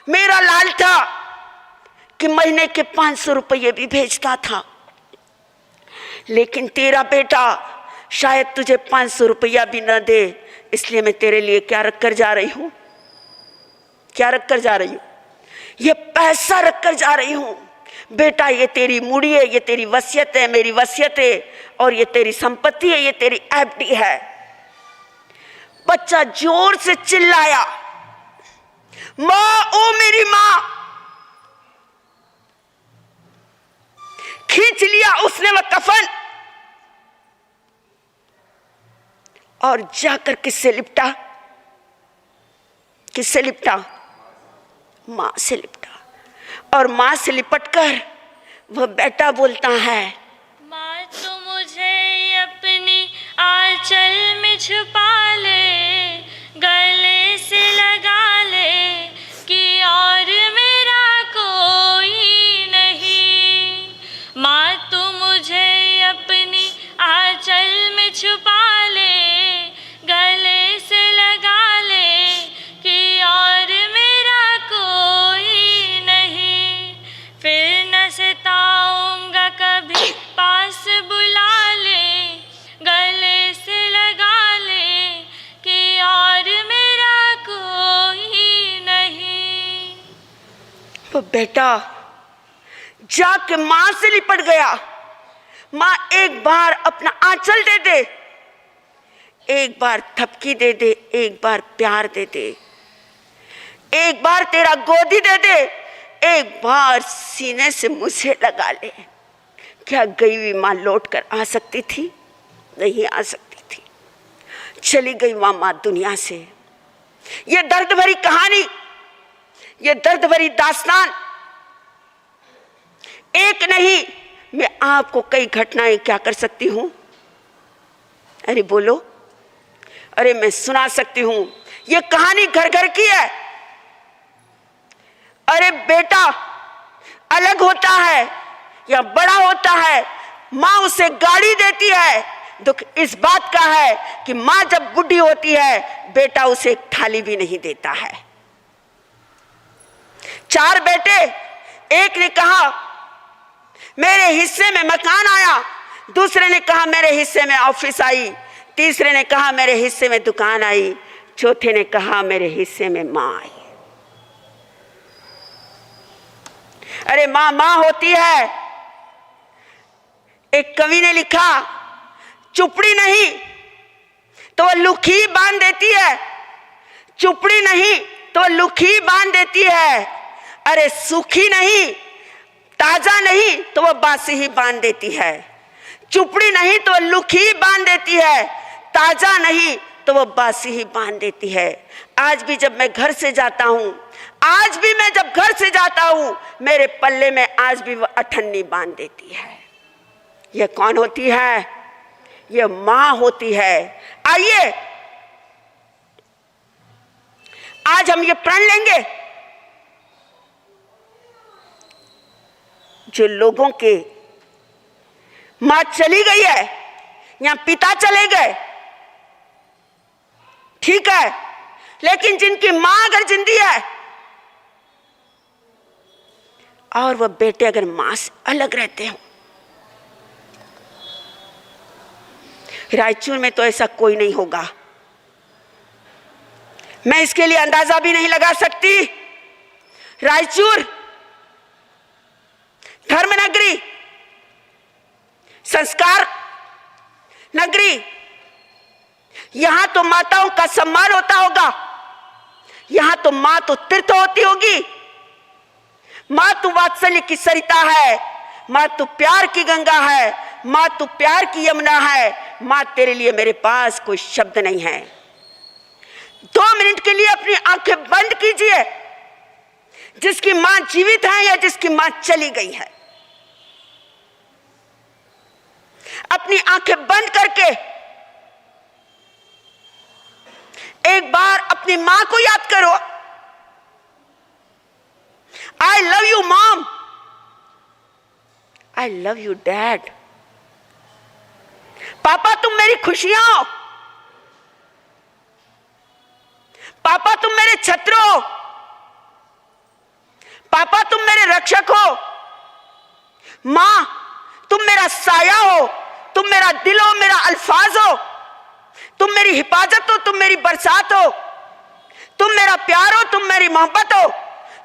मेरा लाल था कि महीने के 500 रुपये भी भेजता था, लेकिन तेरा बेटा शायद तुझे 500 रुपया भी न दे, इसलिए मैं तेरे लिए क्या रख कर जा रही हूं? क्या रख कर जा रही हूं? ये पैसा रख कर जा रही हूं। बेटा, ये तेरी मुड़ी है, ये तेरी वसीयत है, मेरी वसीयत है, और ये तेरी संपत्ति है, ये तेरी एफडी है। बच्चा जोर से चिल्लाया, मां, ओ मेरी मां। खींच लिया उसने वह कफन और जाकर किससे लिपटा? किससे लिपटा? मां से लिपटा। और मां से लिपटकर वह बेटा बोलता है, माँ तो मुझे अपनी आंचल में छुपा ले, गले से लगा ले कि और मेरा कोई नहीं। माँ तो मुझे अपनी आंचल में छुपा ले, गले से लगा ले कि और मेरा कोई नहीं। फिर न सताऊंगा कभी, पास बुला ले, गले से लगा ले कि और मेरा कोई नहीं। वो बेटा जाके मां से लिपट गया। मां एक बार अपना आंचल दे दे, एक बार थपकी दे दे, एक बार प्यार दे दे, एक बार तेरा गोदी दे दे, एक बार सीने से मुझे लगा ले। क्या गई हुई मां लौट कर आ सकती थी? नहीं आ सकती थी। चली गई मां दुनिया से। ये दर्द भरी कहानी, ये दर्द भरी दास्तान एक नहीं, मैं आपको कई घटनाएं क्या कर सकती हूं? अरे बोलो, अरे मैं सुना सकती हूं। ये कहानी घर घर की है। अरे बेटा अलग होता है या बड़ा होता है, मां उसे गाड़ी देती है। दुख इस बात का है कि मां जब बुढ़ी होती है, बेटा उसे एक थाली भी नहीं देता है। 4 बेटे, एक ने कहा मेरे हिस्से में मकान आया, दूसरे ने कहा मेरे हिस्से में ऑफिस आई, तीसरे ने कहा मेरे हिस्से में दुकान आई, चौथे ने कहा मेरे हिस्से में मां आई। अरे मां मां होती है। एक कवि ने लिखा, चुपड़ी नहीं तो वह लुखी बांध देती है, चुपड़ी नहीं तो लुखी बांध देती है। अरे सूखी नहीं, ताजा नहीं तो वह बासी ही बांध देती है। चुपड़ी नहीं तो लुखी बांध देती है, ताजा नहीं तो वह बासी ही बांध देती है। आज भी जब मैं घर से जाता हूं, आज भी मैं जब घर से जाता हूं, मेरे पल्ले में आज भी वह अठन्नी बांध देती है। यह कौन होती है? यह मां होती है। आइए आज हम ये प्रण लेंगे, जो लोगों के मां चली गई है या पिता चले गए, ठीक है, लेकिन जिनकी मां अगर जिंदी है और वह बेटे अगर मां से अलग रहते हो, रायचूर में तो ऐसा कोई नहीं होगा। मैं इसके लिए अंदाजा भी नहीं लगा सकती। रायचूर धर्म नगरी, संस्कार नगरी, यहां तो माताओं का सम्मान होता होगा, यहां तो मां तो तीर्थ होती होगी। मां तू वात्सल्य की सरिता है, मां तू प्यार की गंगा है, मां तू प्यार की यमुना है। मां तेरे लिए मेरे पास कोई शब्द नहीं है। 2 मिनट के लिए अपनी आंखें बंद कीजिए, जिसकी मां जीवित है या जिसकी मां चली गई है, अपनी आंखें बंद करके एक बार अपनी मां को याद करो। I love you mom, I love you dad. पापा तुम मेरी खुशियां हो, पापा तुम मेरे छत्र हो, पापा तुम मेरे रक्षक हो, मां तुम मेरा साया हो, तुम मेरा दिल हो, मेरा अल्फाज हो, तुम मेरी हिफाजत हो, तुम मेरी बरसात हो, तुम मेरा प्यार हो, तुम मेरी मोहब्बत हो,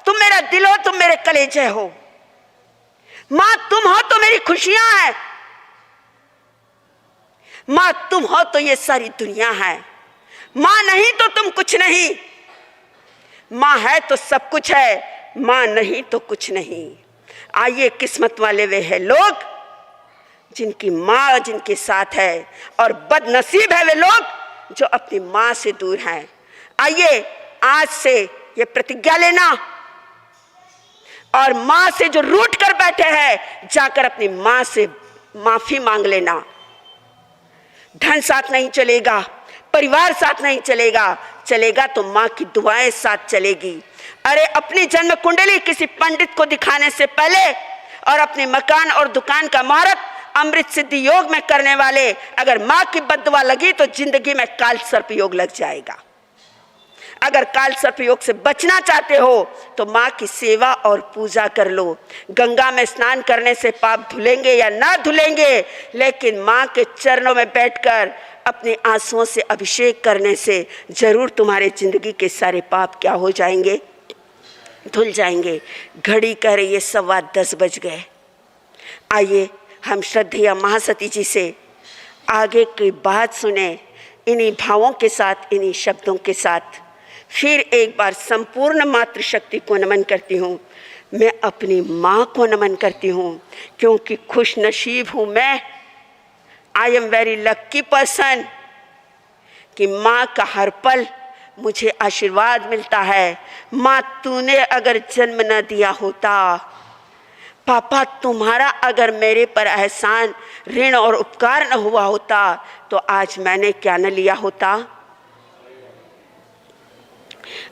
तुम मेरा दिल हो, तुम मेरे कलेजे हो। मां तुम हो तो मेरी खुशियां हैं, मां तुम हो तो ये सारी दुनिया है। मां नहीं तो तुम कुछ नहीं, मां है तो सब कुछ है, मां नहीं तो कुछ नहीं। आइए, किस्मत वाले वे हैं लोग जिनकी मां जिनके साथ है, और बदनसीब है वे लोग जो अपनी मां से दूर हैं। आइए, आज से ये प्रतिज्ञा लेना और मां से जो रूठ कर बैठे हैं, जाकर अपनी मां से माफी मांग लेना। धन साथ नहीं चलेगा, परिवार साथ नहीं चलेगा, चलेगा तो मां की दुआएं साथ चलेगी। अरे अपनी जन्म कुंडली किसी पंडित को दिखाने से पहले और अपने मकान और दुकान का मुहूर्त अमृत सिद्धि योग में करने वाले, अगर मां की बद्दुआ लगी तो जिंदगी में काल सर्प योग लग जाएगा। अगर काल सर्प योग से बचना चाहते हो तो मां की सेवा और पूजा कर लो। गंगा में स्नान करने से पाप धुलेंगे या ना धुलेंगे, लेकिन मां के चरणों में बैठकर अपने आंसुओं से अभिषेक करने से जरूर तुम्हारे जिंदगी के सारे पाप क्या हो जाएंगे, धुल जाएंगे। घड़ी कह रही है 10:15 बज गए। आइए हम श्रद्धेय महासती जी से आगे की बात सुने, इन्हीं भावों के साथ, इन्हीं शब्दों के साथ। फिर एक बार संपूर्ण मातृशक्ति को नमन करती हूँ। मैं अपनी माँ को नमन करती हूँ, क्योंकि खुश नसीब हूँ मैं। I am very lucky person कि माँ का हर पल मुझे आशीर्वाद मिलता है। माँ तूने अगर जन्म न दिया होता, पापा तुम्हारा अगर मेरे पर एहसान, ऋण और उपकार न हुआ होता, तो आज मैंने क्या न लिया होता।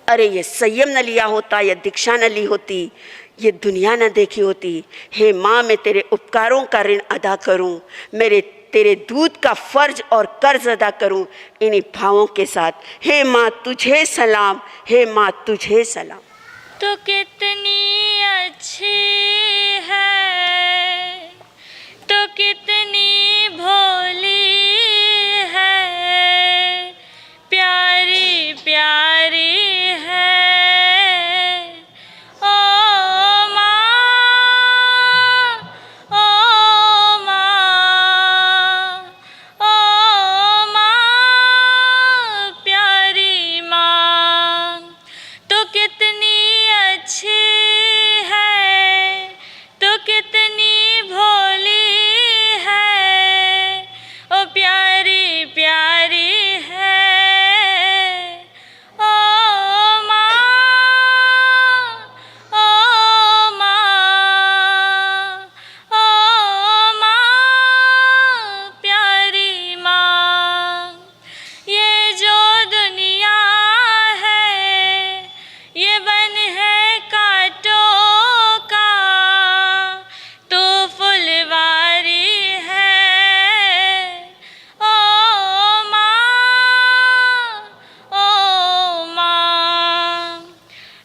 अरे ये संयम न लिया होता, ये दीक्षा न ली होती, ये दुनिया न देखी होती। हे माँ, मैं तेरे उपकारों का ऋण अदा करूं, मेरे तेरे दूध का फर्ज और कर्ज अदा करूं, इन्हीं भावों के साथ। हे माँ तुझे सलाम, हे माँ तुझे सलाम। तो कितनी अच्छी है, तो कितनी भोली है, प्यारी प्यारी है ओ माँ, ओ माँ, ओ माँ, प्यारी माँ। तो कितनी अच्छी है, तो कितनी भोली है, ओ प्यारी प्यारी है ओ माँ, ओ माँ, ओ माँ, प्यारी माँ। ये जो दुनिया है है कांटों का, तू फुलवारी है। ओ माँ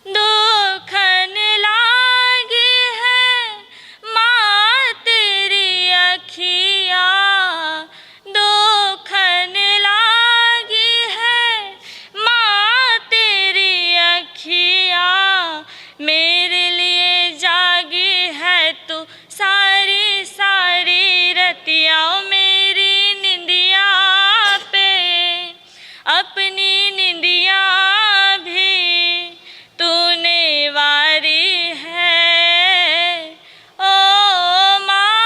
दुखन लागी है माँ तेरी अखिया, दुखन लागी है माँ तेरी अखिया। मेरे लिए जागी है तू सारी सारी रतिया, मेरी निंदिया पे अपनी निंदिया भी तूने वारी है। ओ माँ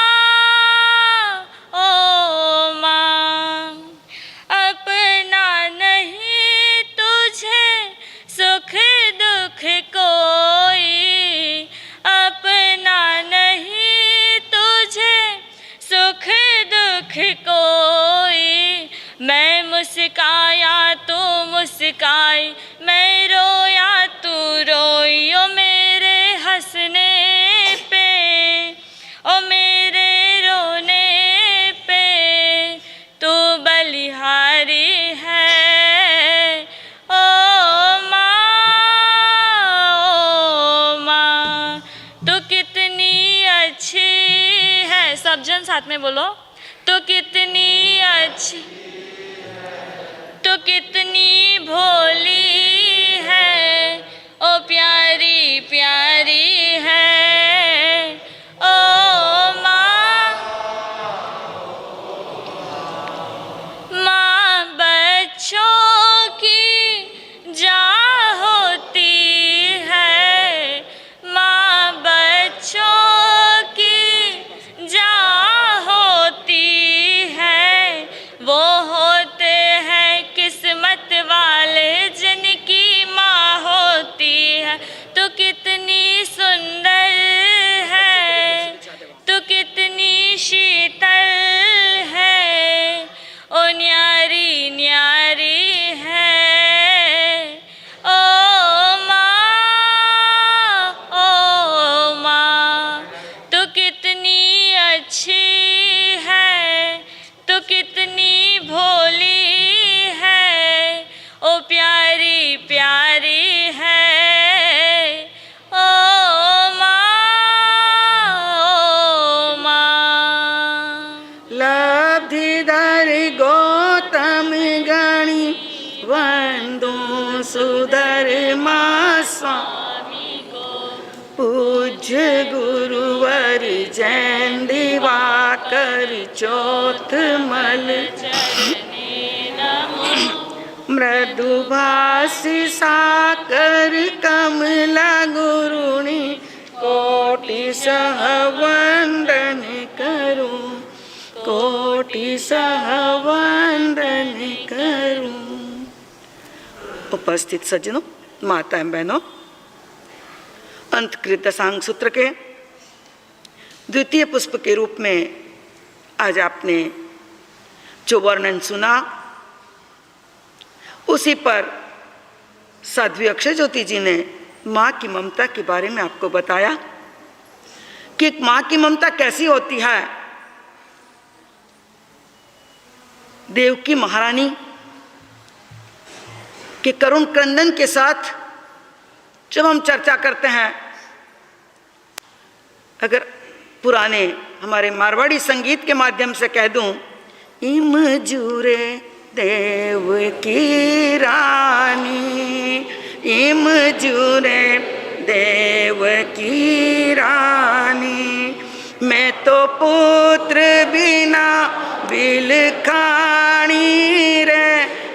अपना नहीं तुझे सुख दुख कोई, अपना नहीं तुझे सुख दुख कोई। मैं मुस्काया तू मुस्काई, मैं रोया तू रोई। ओ मेरे हंसने पे ओ मेरे रोने पे तू बलिहारी है। ओ माँ तू कितनी अच्छी है। सब जन साथ में बोलो, तू कितनी अच्छी, तू कितनी भोली है। ओ प्यारी प्यारी है। ओ माँ बच्चों की जा होती है, माँ बच्चों की जा होती है। वो होते हैं किस्मत वाले जिनकी माँ होती है। तू कितनी सुंदर है, तू कितनी शीतल है। ओ न्यारी न्यारी है। ओ माँ तू कितनी अच्छी है, तू कितनी भोली है। ओ प्यारी प्यारी है। ओ माँ लब्धिधर गौतम गणी वंदो सुधर माँ स्वामी को। पूज्य गुरुवर जैन दिवाकर चौथ मल मृदुभाषि साकर कमला गुरुणी कोटि सह वंदन करूं, कोटि सह वंदन करूं। उपस्थित सज्जनों, माताएं बहनों, अंतकृत दशांग सूत्र के द्वितीय पुष्प के रूप में आज आपने जो वर्णन सुना, उसी पर साध्वी अक्षय ज्योति जी ने माँ की ममता के बारे में आपको बताया कि एक माँ की ममता कैसी होती है। देवकी महारानी के करुण क्रंदन के साथ जब हम चर्चा करते हैं, अगर पुराने हमारे मारवाड़ी संगीत के माध्यम से कह दूं, इम जूरे देव की रानी, इम जूरे देव की रानी। मैं तो पुत्र बिना बिलखानी रे,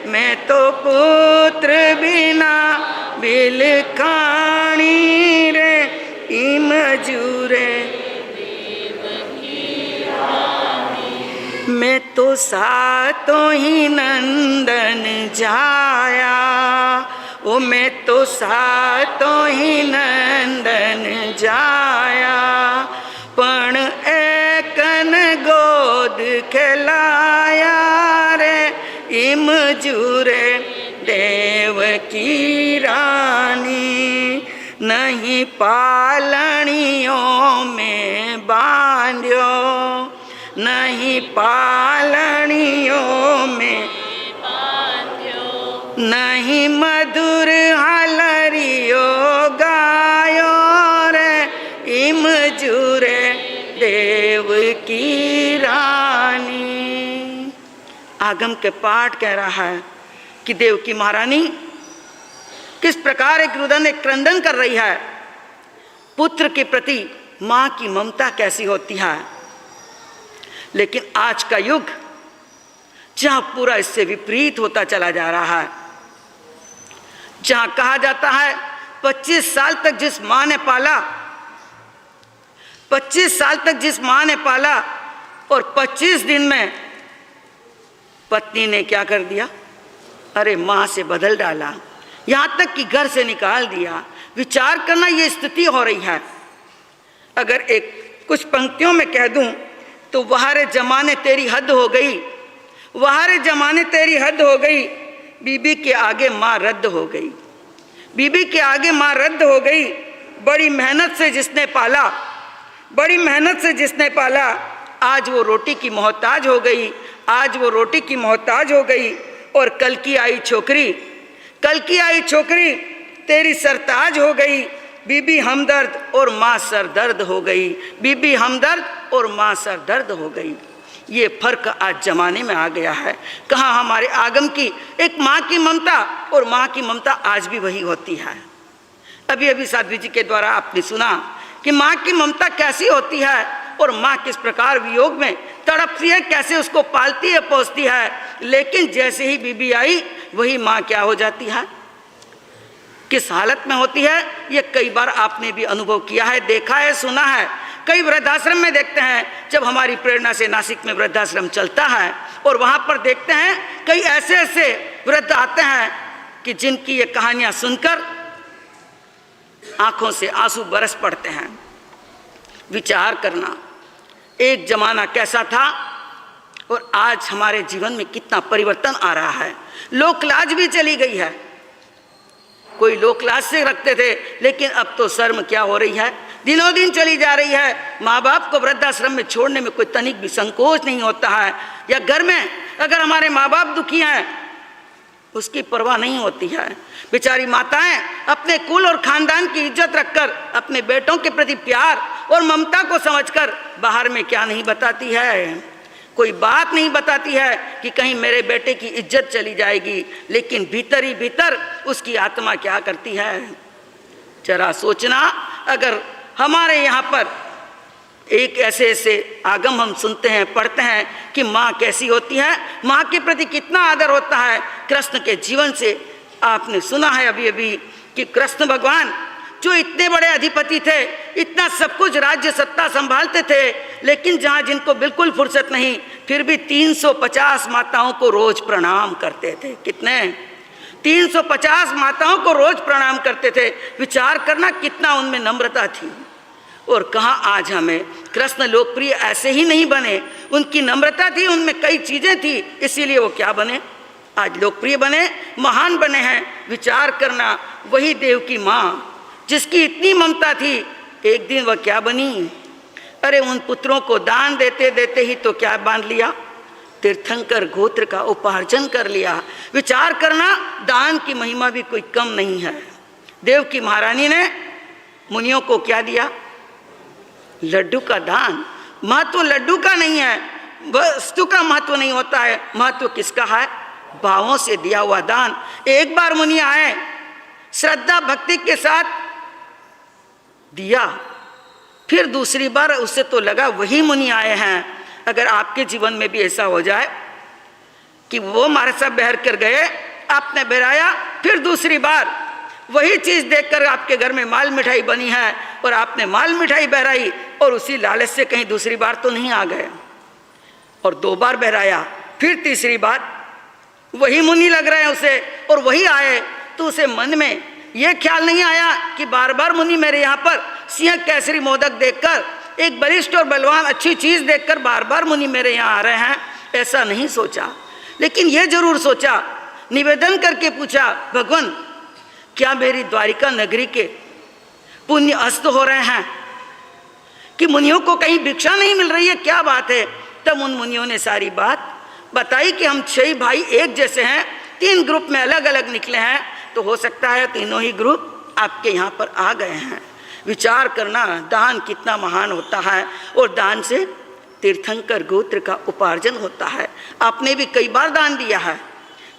मैं तो पुत्र बिना बिलखानी रे। इम जूरे मैं तो सातों ही नंदन जाया, ओ मैं तो सातों ही नंदन जाया। पण एकन गोद खिलाया रे, इम जूरे देव की रानी। नहीं पालनियों में बांध्यो, नहीं पालनियों में बांध्यो, नहीं मधुर हलरियो गायो रे इम जुरे देव की रानी। आगम के पाठ कह रहा है कि देव की महारानी किस प्रकार एक रुदन एक क्रंदन कर रही है। पुत्र के प्रति माँ की ममता कैसी होती है। लेकिन आज का युग जहाँ पूरा इससे विपरीत होता चला जा रहा है, जहाँ कहा जाता है 25 साल तक जिस माँ ने पाला, 25 साल तक जिस माँ ने पाला और 25 दिन में पत्नी ने क्या कर दिया, अरे माँ से बदल डाला, यहाँ तक कि घर से निकाल दिया। विचार करना ये स्थिति हो रही है। अगर एक कुछ पंक्तियों में कह दूं तो वहारे जमाने तेरी हद हो गई, वहारे जमाने तेरी हद हो गई, बीबी के आगे माँ रद्द हो गई, बीबी के आगे माँ रद्द हो गई। बड़ी मेहनत से जिसने पाला, बड़ी मेहनत से जिसने पाला, आज वो रोटी की मोहताज हो गई, आज वो रोटी की मोहताज हो गई। और कल की आई छोकरी, कल की आई छोकरी तेरी सरताज हो गई। बीबी हमदर्द और माँ सरदर्द हो गई, बीबी हमदर्द और माँ सरदर्द हो गई। ये फर्क आज जमाने में आ गया है। कहाँ हमारे आगम की एक माँ की ममता और माँ की ममता आज भी वही होती है। अभी अभी साध्वी जी के द्वारा आपने सुना कि माँ की ममता कैसी होती है और माँ किस प्रकार वियोग में तड़पती है, कैसे उसको पालती है, पोसती है। लेकिन जैसे ही बीबी आई वही माँ क्या हो जाती है, किस हालत में होती है, ये कई बार आपने भी अनुभव किया है, देखा है, सुना है। कई वृद्धाश्रम में देखते हैं, जब हमारी प्रेरणा से नासिक में वृद्धाश्रम चलता है और वहाँ पर देखते हैं कई ऐसे ऐसे वृद्ध आते हैं कि जिनकी ये कहानियाँ सुनकर आंखों से आंसू बरस पड़ते हैं। विचार करना एक जमाना कैसा था और आज हमारे जीवन में कितना परिवर्तन आ रहा है। लोक लाज भी चली गई है। कोई लोक लाज से रखते थे, लेकिन अब तो शर्म क्या हो रही है, दिनों दिन चली जा रही है। माँ बाप को वृद्धाश्रम में छोड़ने में कोई तनिक भी संकोच नहीं होता है। या घर में अगर हमारे माँ बाप दुखी हैं, उसकी परवाह नहीं होती है। बेचारी माताएं अपने कुल और खानदान की इज्जत रखकर अपने बेटों के प्रति प्यार और ममता को समझकर बाहर में क्या नहीं बताती है, कोई बात नहीं बताती है कि कहीं मेरे बेटे की इज्जत चली जाएगी। लेकिन भीतर ही भीतर उसकी आत्मा क्या करती है, जरा सोचना। अगर हमारे यहाँ पर एक ऐसे ऐसे आगम हम सुनते हैं, पढ़ते हैं कि माँ कैसी होती है, माँ के प्रति कितना आदर होता है। कृष्ण के जीवन से आपने सुना है अभी अभी कि कृष्ण भगवान जो इतने बड़े अधिपति थे, इतना सब कुछ राज्य सत्ता संभालते थे, लेकिन जहाँ जिनको बिल्कुल फुर्सत नहीं, फिर भी 350 माताओं को रोज प्रणाम करते थे। कितने? 350 माताओं को रोज प्रणाम करते थे। विचार करना कितना उनमें नम्रता थी। और कहाँ आज हमें कृष्ण लोकप्रिय ऐसे ही नहीं बने, उनकी नम्रता थी, उनमें कई चीज़ें थी, इसीलिए वो क्या बने, आज लोकप्रिय बने, महान बने हैं। विचार करना वही देव की माँ जिसकी इतनी ममता थी, एक दिन वह क्या बनी, अरे उन पुत्रों को दान देते देते ही तो क्या बांध लिया, तीर्थंकर गोत्र का उपार्जन कर लिया। विचार करना दान की महिमा भी कोई कम नहीं है। देव की महारानी ने मुनियों को क्या दिया, लड्डू का दान। महत्व लड्डू का नहीं है, वस्तु का महत्व नहीं होता है, महत्व किसका है, भावों से दिया हुआ दान। एक बार मुनि आए, श्रद्धा भक्ति के साथ दिया, फिर दूसरी बार उससे तो लगा वही मुनि आए हैं। अगर आपके जीवन में भी ऐसा हो जाए कि वो हमारे साथ बहर कर गए, आपने बहराया, फिर दूसरी बार वही चीज़ देखकर आपके घर में माल मिठाई बनी है और आपने माल मिठाई बहराई और उसी लालच से कहीं दूसरी बार तो नहीं आ गए, और 2 बार बहराया, फिर तीसरी बार वही मुनि लग रहे हैं उसे और वही आए, तो उसे मन में ये ख्याल नहीं आया कि बार बार मुनि मेरे यहाँ पर सिंह केसरी मोदक देखकर, एक बलिष्ठ और बलवान अच्छी चीज़ देखकर बार बार मुनि मेरे यहाँ आ रहे हैं, ऐसा नहीं सोचा। लेकिन ये जरूर सोचा, निवेदन करके पूछा, भगवान क्या मेरी द्वारिका नगरी के पुण्य अस्त हो रहे हैं कि मुनियों को कहीं भिक्षा नहीं मिल रही है, क्या बात है। तब उन मुनियों ने सारी बात बताई कि हम 6 भाई एक जैसे हैं, 3 ग्रुप में अलग अलग निकले हैं, तो हो सकता है तीनों ही ग्रुप आपके यहाँ पर आ गए हैं। विचार करना दान कितना महान होता है, और दान से तीर्थंकर गोत्र का उपार्जन होता है। आपने भी कई बार दान दिया है,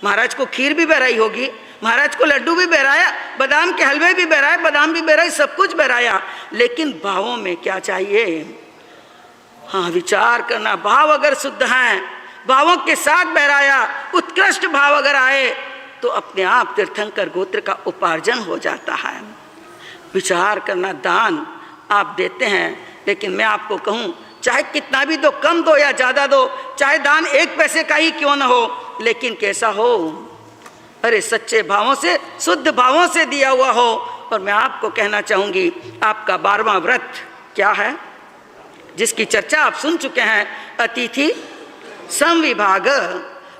महाराज को खीर भी बहराई होगी, महाराज को लड्डू भी बहराया, बादाम के हलवे भी बहराए, बादाम भी बहराए, सब कुछ बहराया, लेकिन भावों में क्या चाहिए। हाँ, विचार करना, भाव अगर शुद्ध हैं, भावों के साथ बहराया, उत्कृष्ट भाव अगर आए तो अपने आप तीर्थंकर गोत्र का उपार्जन हो जाता है। विचार करना, दान आप देते हैं, लेकिन मैं आपको कहूँ चाहे कितना भी दो, कम दो या ज़्यादा दो, चाहे दान 1 पैसे का ही क्यों न हो, लेकिन कैसा हो, अरे सच्चे भावों से, शुद्ध भावों से दिया हुआ हो। और मैं आपको कहना चाहूँगी, आपका 12वां व्रत क्या है, जिसकी चर्चा आप सुन चुके हैं, अतिथि समविभाग।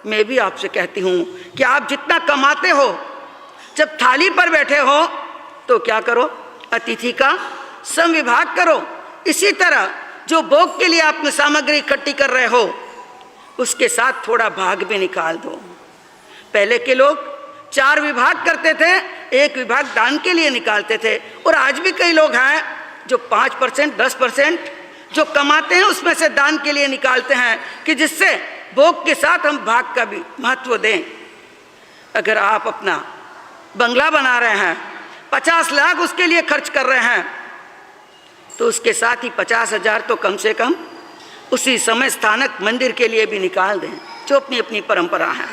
मैं भी आपसे कहती हूँ कि आप जितना कमाते हो, जब थाली पर बैठे हो तो क्या करो, अतिथि का समविभाग करो। इसी तरह जो भोग के लिए आपने सामग्री इकट्ठी कर रहे हो, उसके साथ थोड़ा भाग भी निकाल दो। पहले के लोग 4 विभाग करते थे, 1 विभाग दान के लिए निकालते थे, और आज भी कई लोग हैं जो 5%, 10% जो कमाते हैं उसमें से दान के लिए निकालते हैं, कि जिससे भोग के साथ हम भाग का भी महत्व दें। अगर आप अपना बंगला बना रहे हैं, 50 लाख उसके लिए खर्च कर रहे हैं, तो उसके साथ ही 50,000 तो कम से कम उसी समय स्थानक मंदिर के लिए भी निकाल दें, जो अपनी अपनी परंपरा है।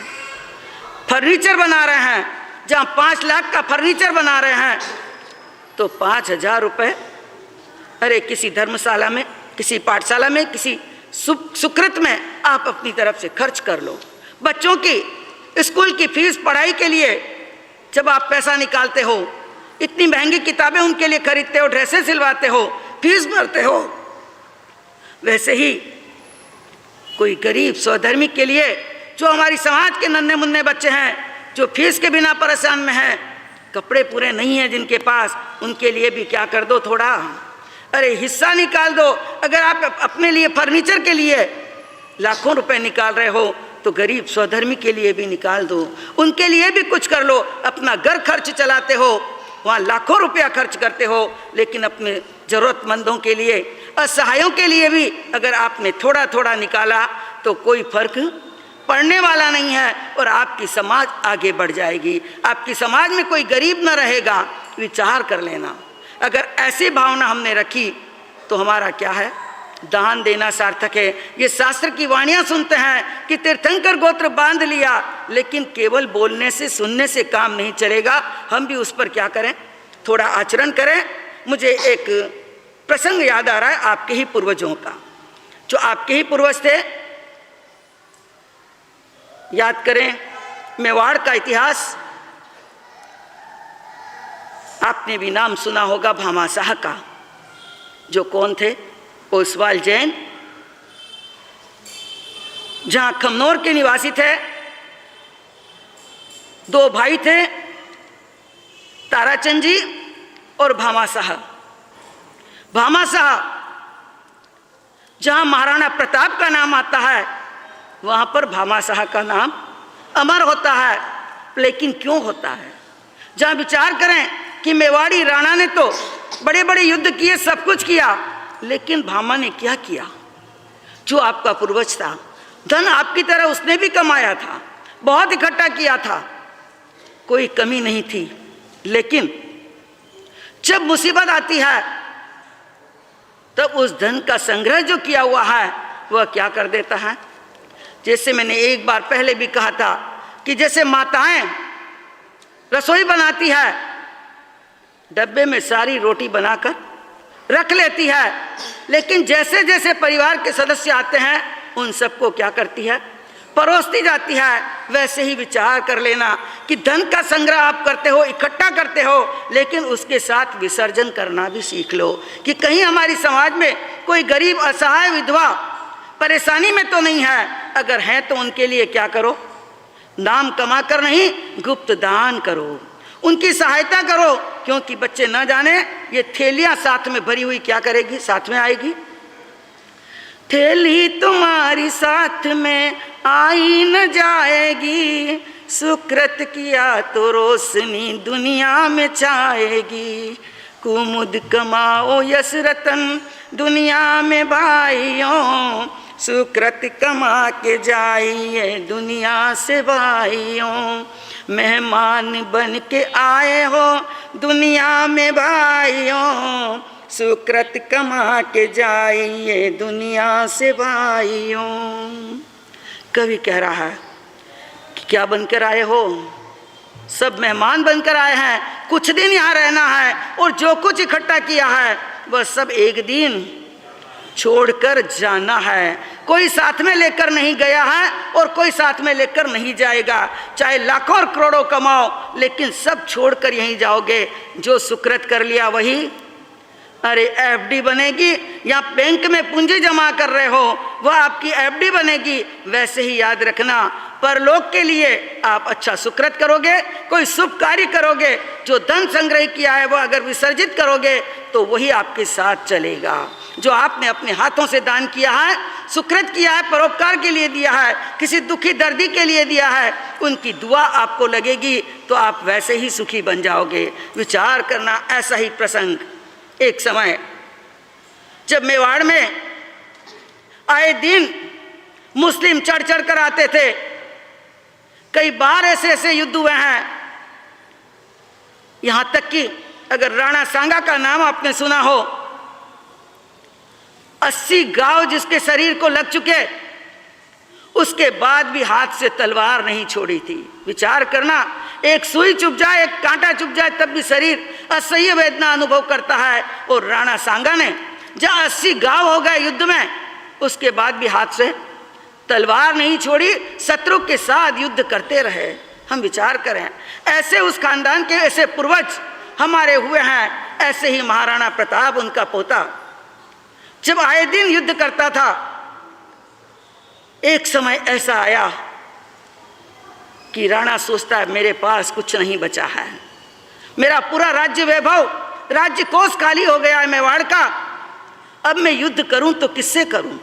फर्नीचर बना रहे हैं, जहाँ 5 लाख का फर्नीचर बना रहे हैं, तो 5,000 रुपये अरे किसी धर्मशाला में, किसी पाठशाला में, किसी सुकृत में आप अपनी तरफ से खर्च कर लो। बच्चों की स्कूल की फीस, पढ़ाई के लिए जब आप पैसा निकालते हो, इतनी महंगी किताबें उनके लिए खरीदते हो, ड्रेसें सिलवाते हो, फीस भरते हो, वैसे ही कोई गरीब स्वधर्मी के लिए, जो हमारी समाज के नन्हे मुन्ने बच्चे हैं, जो फीस के बिना परेशान में हैं, कपड़े पूरे नहीं हैं जिनके पास, उनके लिए भी क्या कर दो, थोड़ा अरे हिस्सा निकाल दो। अगर आप अपने लिए फर्नीचर के लिए लाखों रुपए निकाल रहे हो, तो गरीब स्वधर्मी के लिए भी निकाल दो, उनके लिए भी कुछ कर लो। अपना घर खर्च चलाते हो, वहाँ लाखों रुपया खर्च करते हो, लेकिन अपने ज़रूरतमंदों के लिए, असहायों के लिए भी अगर आपने थोड़ा थोड़ा निकाला तो कोई फर्क पड़ने वाला नहीं है, और आपकी समाज आगे बढ़ जाएगी, आपकी समाज में कोई गरीब न रहेगा। विचार कर लेना, अगर ऐसी भावना हमने रखी तो हमारा क्या है, दान देना सार्थक है। ये शास्त्र की वाणियाँ सुनते हैं कि तीर्थंकर गोत्र बांध लिया, लेकिन केवल बोलने से, सुनने से काम नहीं चलेगा, हम भी उस पर क्या करें, थोड़ा आचरण करें। मुझे एक प्रसंग याद आ रहा है आपके ही पूर्वजों का, जो आपके ही पूर्वज थे। याद करें मेवाड़ का इतिहास, आपने भी नाम सुना होगा भामाशाह का, जो कौन थे, ओसवाल जैन, जहां खमनोर के निवासी थे। 2 भाई थे, ताराचंद जी और भामाशाह। भामाशाह जहां महाराणा प्रताप का नाम आता है, वहां पर भामाशाह का नाम अमर होता है। लेकिन क्यों होता है, जहां विचार करें कि मेवाड़ी राणा ने तो बड़े बड़े युद्ध किए, सब कुछ किया, लेकिन भामा ने क्या किया, जो आपका पूर्वज था, धन आपकी तरह उसने भी कमाया था, बहुत इकट्ठा किया था, कोई कमी नहीं थी, लेकिन जब मुसीबत आती है तब उस धन का संग्रह जो किया हुआ है वह क्या कर देता है। जैसे मैंने एक बार पहले भी कहा था कि जैसे माताएं रसोई बनाती है, डब्बे में सारी रोटी बनाकर रख लेती है, लेकिन जैसे जैसे परिवार के सदस्य आते हैं उन सबको क्या करती है, परोसती जाती है। वैसे ही विचार कर लेना कि धन का संग्रह आप करते हो, इकट्ठा करते हो, लेकिन उसके साथ विसर्जन करना भी सीख लो, कि कहीं हमारी समाज में कोई गरीब, असहाय, विधवा परेशानी में तो नहीं है। अगर हैं तो उनके लिए क्या करो, नाम कमा कर नहीं, गुप्त दान करो, उनकी सहायता करो, क्योंकि बच्चे न जाने ये थैलियां साथ में भरी हुई क्या करेगी, साथ में आएगी। थैली तुम्हारी साथ में आई न जाएगी, सुकृत किया तो रोशनी दुनिया में छाएगी। कुमुद कमाओ यश रतन दुनिया में भाइयों, सुकृत कमा के जाइए दुनिया से भाइयों। मेहमान बन के आए हो दुनिया में भाइयों, सुकृत कमा के जाइए दुनिया से भाइयों। कवि कह रहा है कि क्या बनकर आए हो, सब मेहमान बनकर आए हैं, कुछ दिन यहाँ रहना है और जो कुछ इकट्ठा किया है वह सब एक दिन छोड़कर जाना है। कोई साथ में लेकर नहीं गया है और कोई साथ में लेकर नहीं जाएगा। चाहे लाखों और करोड़ों कमाओ, लेकिन सब छोड़कर यहीं जाओगे। जो सुकृत कर लिया वही, अरे एफडी बनेगी, या बैंक में पूंजी जमा कर रहे हो वह आपकी एफडी बनेगी। वैसे ही याद रखना, परलोक के लिए आप अच्छा सुकृत करोगे, कोई शुभ कार्य करोगे, जो धन संग्रह किया है वह अगर विसर्जित करोगे तो वही आपके साथ चलेगा। जो आपने अपने हाथों से दान किया है, सुकृत किया है, परोपकार के लिए दिया है, किसी दुखी दर्दी के लिए दिया है, उनकी दुआ आपको लगेगी तो आप वैसे ही सुखी बन जाओगे। विचार करना, ऐसा ही प्रसंग एक समय जब मेवाड़ में आए दिन मुस्लिम चढ़ चढ़ कर आते थे, कई बार ऐसे ऐसे युद्ध हुए हैं, यहां तक कि अगर राणा सांगा का नाम आपने सुना हो, 80 घाव जिसके शरीर को लग चुके, उसके बाद भी हाथ से तलवार नहीं छोड़ी थी। विचार करना, एक सुई चुभ जाए, एक कांटा चुभ जाए, तब भी शरीर असह्य वेदना अनुभव करता है। और राणा सांगा ने जब 80 घाव हो गए युद्ध में, उसके बाद भी हाथ से तलवार नहीं छोड़ी, शत्रु के साथ युद्ध करते रहे। हम विचार करें, ऐसे उस खानदान के ऐसे पूर्वज हमारे हुए हैं। ऐसे ही महाराणा प्रताप, उनका पोता, जब आए दिन युद्ध करता था, एक समय ऐसा आया कि राणा सोचता है मेरे पास कुछ नहीं बचा है, मेरा पूरा राज्य वैभव, राज्य कोष खाली हो गया है मेवाड़ का, अब मैं युद्ध करूं तो किससे करूं,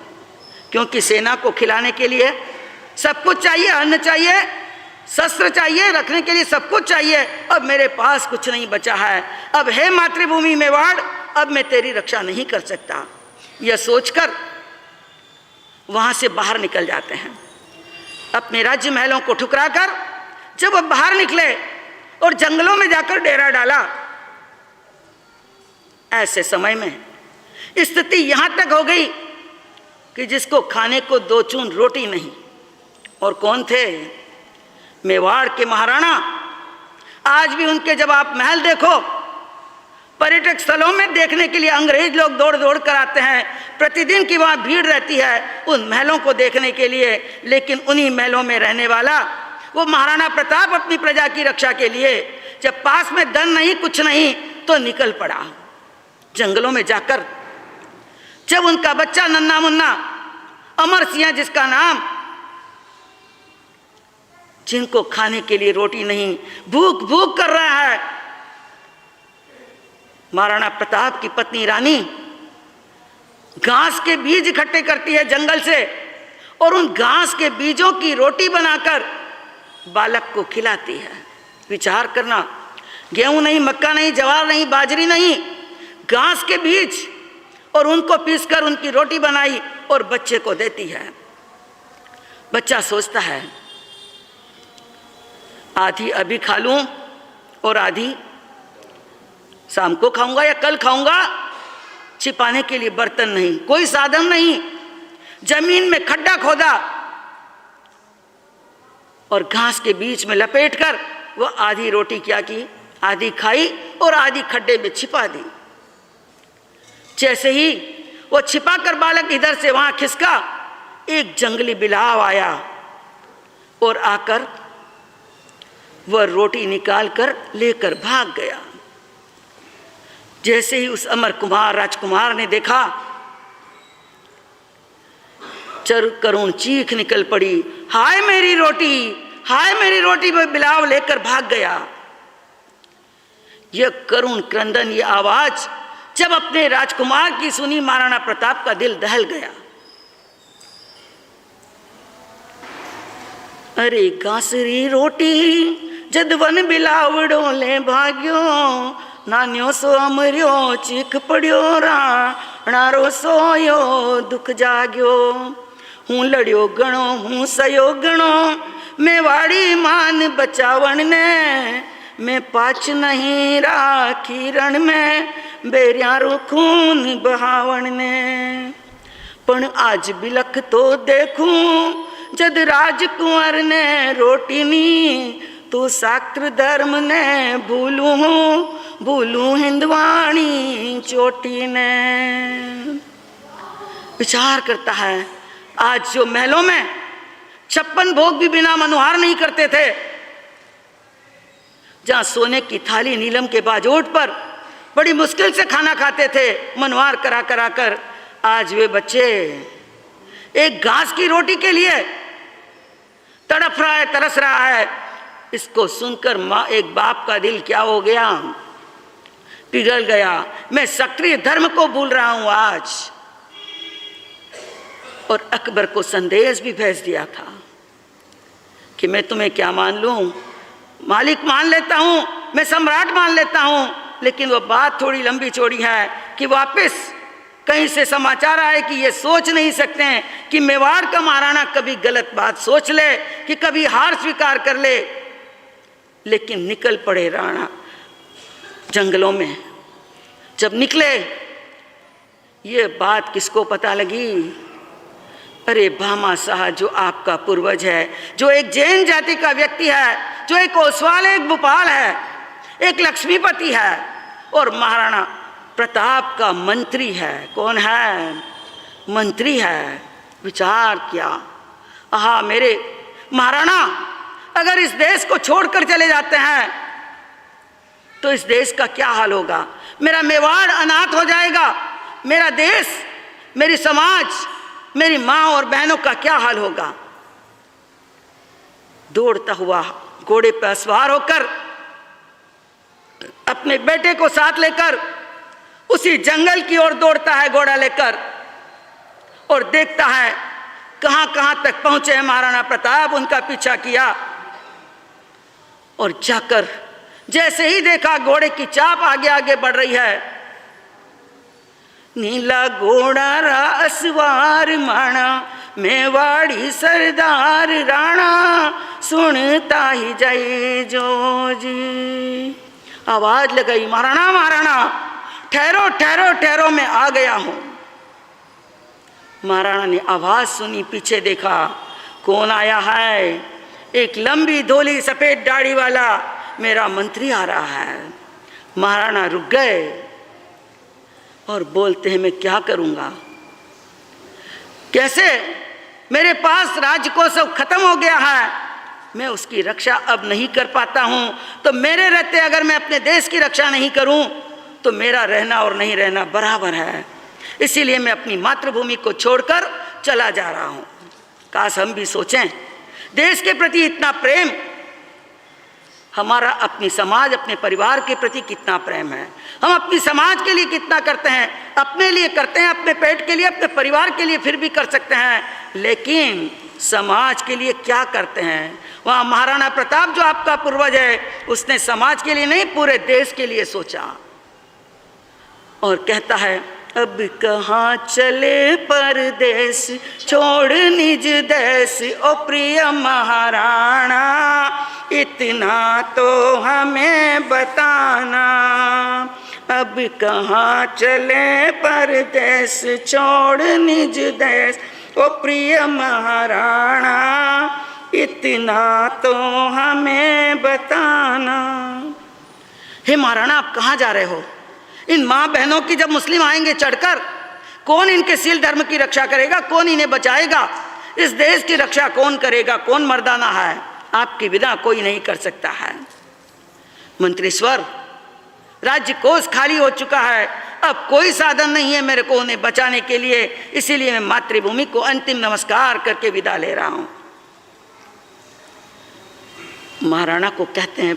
क्योंकि सेना को खिलाने के लिए सब कुछ चाहिए, अन्न चाहिए, शस्त्र चाहिए, रखने के लिए सब कुछ चाहिए। अब मेरे पास कुछ नहीं बचा है, अब हे मातृभूमि मेवाड़, अब मैं तेरी रक्षा नहीं कर सकता। यह सोचकर वहां से बाहर निकल जाते हैं, अपने राज्य महलों को ठुकरा कर। जब अब बाहर निकले और जंगलों में जाकर डेरा डाला, ऐसे समय में स्थिति यहां तक हो गई कि जिसको खाने को 2 चून रोटी नहीं। और कौन थे? मेवाड़ के महाराणा। आज भी उनके जब आप महल देखो, पर्यटक स्थलों में देखने के लिए अंग्रेज लोग दौड़ दौड़ कर आते हैं, प्रतिदिन की वहाँ भीड़ रहती है उन महलों को देखने के लिए। लेकिन उन्हीं महलों में रहने वाला वो महाराणा प्रताप अपनी प्रजा की रक्षा के लिए, जब पास में धन नहीं, कुछ नहीं, तो निकल पड़ा जंगलों में जाकर। जब उनका बच्चा नन्ना मुन्ना अमर सिंह जिसका नाम, जिनको खाने के लिए रोटी नहीं, भूख भूख कर रहा है, महाराणा प्रताप की पत्नी रानी घास के बीज इकट्ठे करती है जंगल से और उन घास के बीजों की रोटी बनाकर बालक को खिलाती है। विचार करना, गेहूं नहीं, मक्का नहीं, ज्वार नहीं, बाजरी नहीं, घास के बीज, और उनको पीसकर उनकी रोटी बनाई और बच्चे को देती है। बच्चा सोचता है आधी अभी खा लूं और आधी शाम को खाऊंगा या कल खाऊंगा। छिपाने के लिए बर्तन नहीं, कोई साधन नहीं, जमीन में खड्डा खोदा और घास के बीच में लपेटकर वो आधी रोटी क्या की, आधी खाई और आधी खड्डे में छिपा दी। जैसे ही वो छिपाकर बालक इधर से वहां खिसका, एक जंगली बिलाव आया और आकर वह रोटी निकालकर लेकर भाग गया। जैसे ही उस अमर कुमार राजकुमार ने देखा, चर करुण चीख निकल पड़ी, हाय मेरी रोटी, हाय मेरी रोटी। वह बिलाव लेकर भाग गया। यह करुण क्रंदन, ये आवाज जब अपने राजकुमार की सुनी, महाराणा प्रताप का दिल दहल गया। अरे गासरी रोटी जद वन बिलावड़ो ले भाग्यो, नान्यो सो अमर्यो चीख पड़ियो, राणारो सोयो दुख जाग्यो। हूँ लड़ियो गणो हूँ सयो गणो, मैं वाड़ी मान बचावण ने, मैं पाछ नहीं राखी रण में, बेरियारो खून बहावण ने। पण आज बिलख तो देखूं जद राजकुंवर ने रोटी नी, तो शास्त्र धर्म ने भूलूं हिंदवाणी चोटी ने। विचार करता है, आज जो महलों में 56 भोग भी बिना मनुहार नहीं करते थे, जहां सोने की थाली नीलम के बाजोट पर बड़ी मुश्किल से खाना खाते थे मनुहार करा करा कर, आज वे बच्चे एक घास की रोटी के लिए तड़प रहा है, तरस रहा है। इसको सुनकर माँ, एक बाप का दिल क्या हो गया, पिघल गया। मैं क्षत्रिय धर्म को भूल रहा हूं आज। और अकबर को संदेश भी भेज दिया था कि मैं तुम्हें क्या मान लूं, मालिक मान लेता हूं, मैं सम्राट मान लेता हूं, लेकिन वो बात थोड़ी लंबी चौड़ी है कि वापस कहीं से समाचार आए कि ये सोच नहीं सकते हैं कि मेवाड़ का महाराणा कभी गलत बात सोच ले, कि कभी हार स्वीकार कर ले। लेकिन निकल पड़े राणा जंगलों में। जब निकले, ये बात किसको पता लगी? अरे भामाशाह, जो आपका पूर्वज है, जो एक जैन जाति का व्यक्ति है, जो एक ओसवाल, एक भोपाल है, एक लक्ष्मीपति है, और महाराणा प्रताप का मंत्री है। कौन है? मंत्री है। विचार किया, आहा मेरे महाराणा अगर इस देश को छोड़कर चले जाते हैं तो इस देश का क्या हाल होगा? मेरा मेवाड़ अनाथ हो जाएगा, मेरा देश, मेरी समाज, मेरी माँ और बहनों का क्या हाल होगा? दौड़ता हुआ घोड़े पर सवार होकर अपने बेटे को साथ लेकर उसी जंगल की ओर दौड़ता है घोड़ा लेकर, और देखता है कहां कहां तक पहुंचे हैं महाराणा प्रताप। उनका पीछा किया और जाकर जैसे ही देखा घोड़े की चाप आगे आगे बढ़ रही है, नीला घोड़ा रासवार माणा, मेवाड़ी सरदार राणा, सुनता ही जाए जो जी। आवाज लगाई, महाराणा महाराणा ठहरो ठहरो ठहरो, मैं आ गया हूं। महाराणा ने आवाज सुनी, पीछे देखा, कौन आया है? एक लंबी धोली सफेद दाढ़ी वाला मेरा मंत्री आ रहा है। महाराणा रुक गए और बोलते हैं, मैं क्या करूंगा, कैसे? मेरे पास राजकोष खत्म हो गया है, मैं उसकी रक्षा अब नहीं कर पाता हूं। तो मेरे रहते अगर मैं अपने देश की रक्षा नहीं करूं तो मेरा रहना और नहीं रहना बराबर है। इसीलिए मैं अपनी मातृभूमि को छोड़कर चला जा रहा हूं। काश हम भी सोचें, देश के प्रति इतना प्रेम, हमारा अपनी समाज, अपने परिवार के प्रति कितना प्रेम है। हम अपनी समाज के लिए कितना करते हैं, अपने लिए करते हैं, अपने पेट के लिए, अपने परिवार के लिए फिर भी कर सकते हैं, लेकिन समाज के लिए क्या करते हैं? वहाँ महाराणा प्रताप जो आपका पूर्वज है, उसने समाज के लिए नहीं, पूरे देश के लिए सोचा। और कहता है, अब कहाँ चले परदेश, छोड़ निज देश, ओ प्रिय महाराणा, इतना तो हमें बताना। अब कहाँ चले परदेश, छोड़ निज देश, ओ प्रिय महाराणा, इतना तो हमें बताना। हे महाराणा, आप कहाँ जा रहे हो? इन माँ बहनों की जब मुस्लिम आएंगे चढ़कर, कौन इनके सील धर्म की रक्षा करेगा? कौन इन्हें बचाएगा? इस देश की रक्षा कौन करेगा? कौन मर्दाना है? आपकी विदा कोई नहीं कर सकता है। मंत्रीश्वर, राज्य कोष खाली हो चुका है, अब कोई साधन नहीं है मेरे को उन्हें बचाने के लिए, इसीलिए मैं मातृभूमि को अंतिम नमस्कार करके विदा ले रहा हूं। महाराणा को कहते हैं,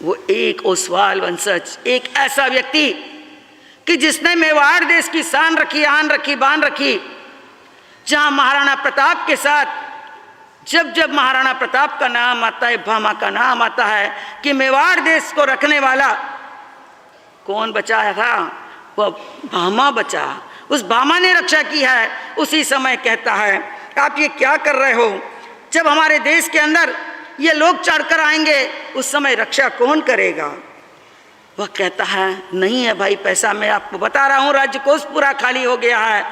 वो एक ओसवाल वंशज, एक ऐसा व्यक्ति कि जिसने मेवाड़ देश की शान रखी, आन रखी, बान रखी, जहां महाराणा प्रताप के साथ जब जब महाराणा प्रताप का नाम आता है, भामा का नाम आता है, कि मेवाड़ देश को रखने वाला कौन बचाया था? वह भामा बचा। उस भामा ने रक्षा की है। उसी समय कहता है, आप ये क्या कर रहे हो? जब हमारे देश के अंदर ये लोग चढ़कर आएंगे उस समय रक्षा कौन करेगा? वह कहता है, नहीं है भाई पैसा, मैं आपको बता रहा हूँ, राज्य कोष पूरा खाली हो गया है।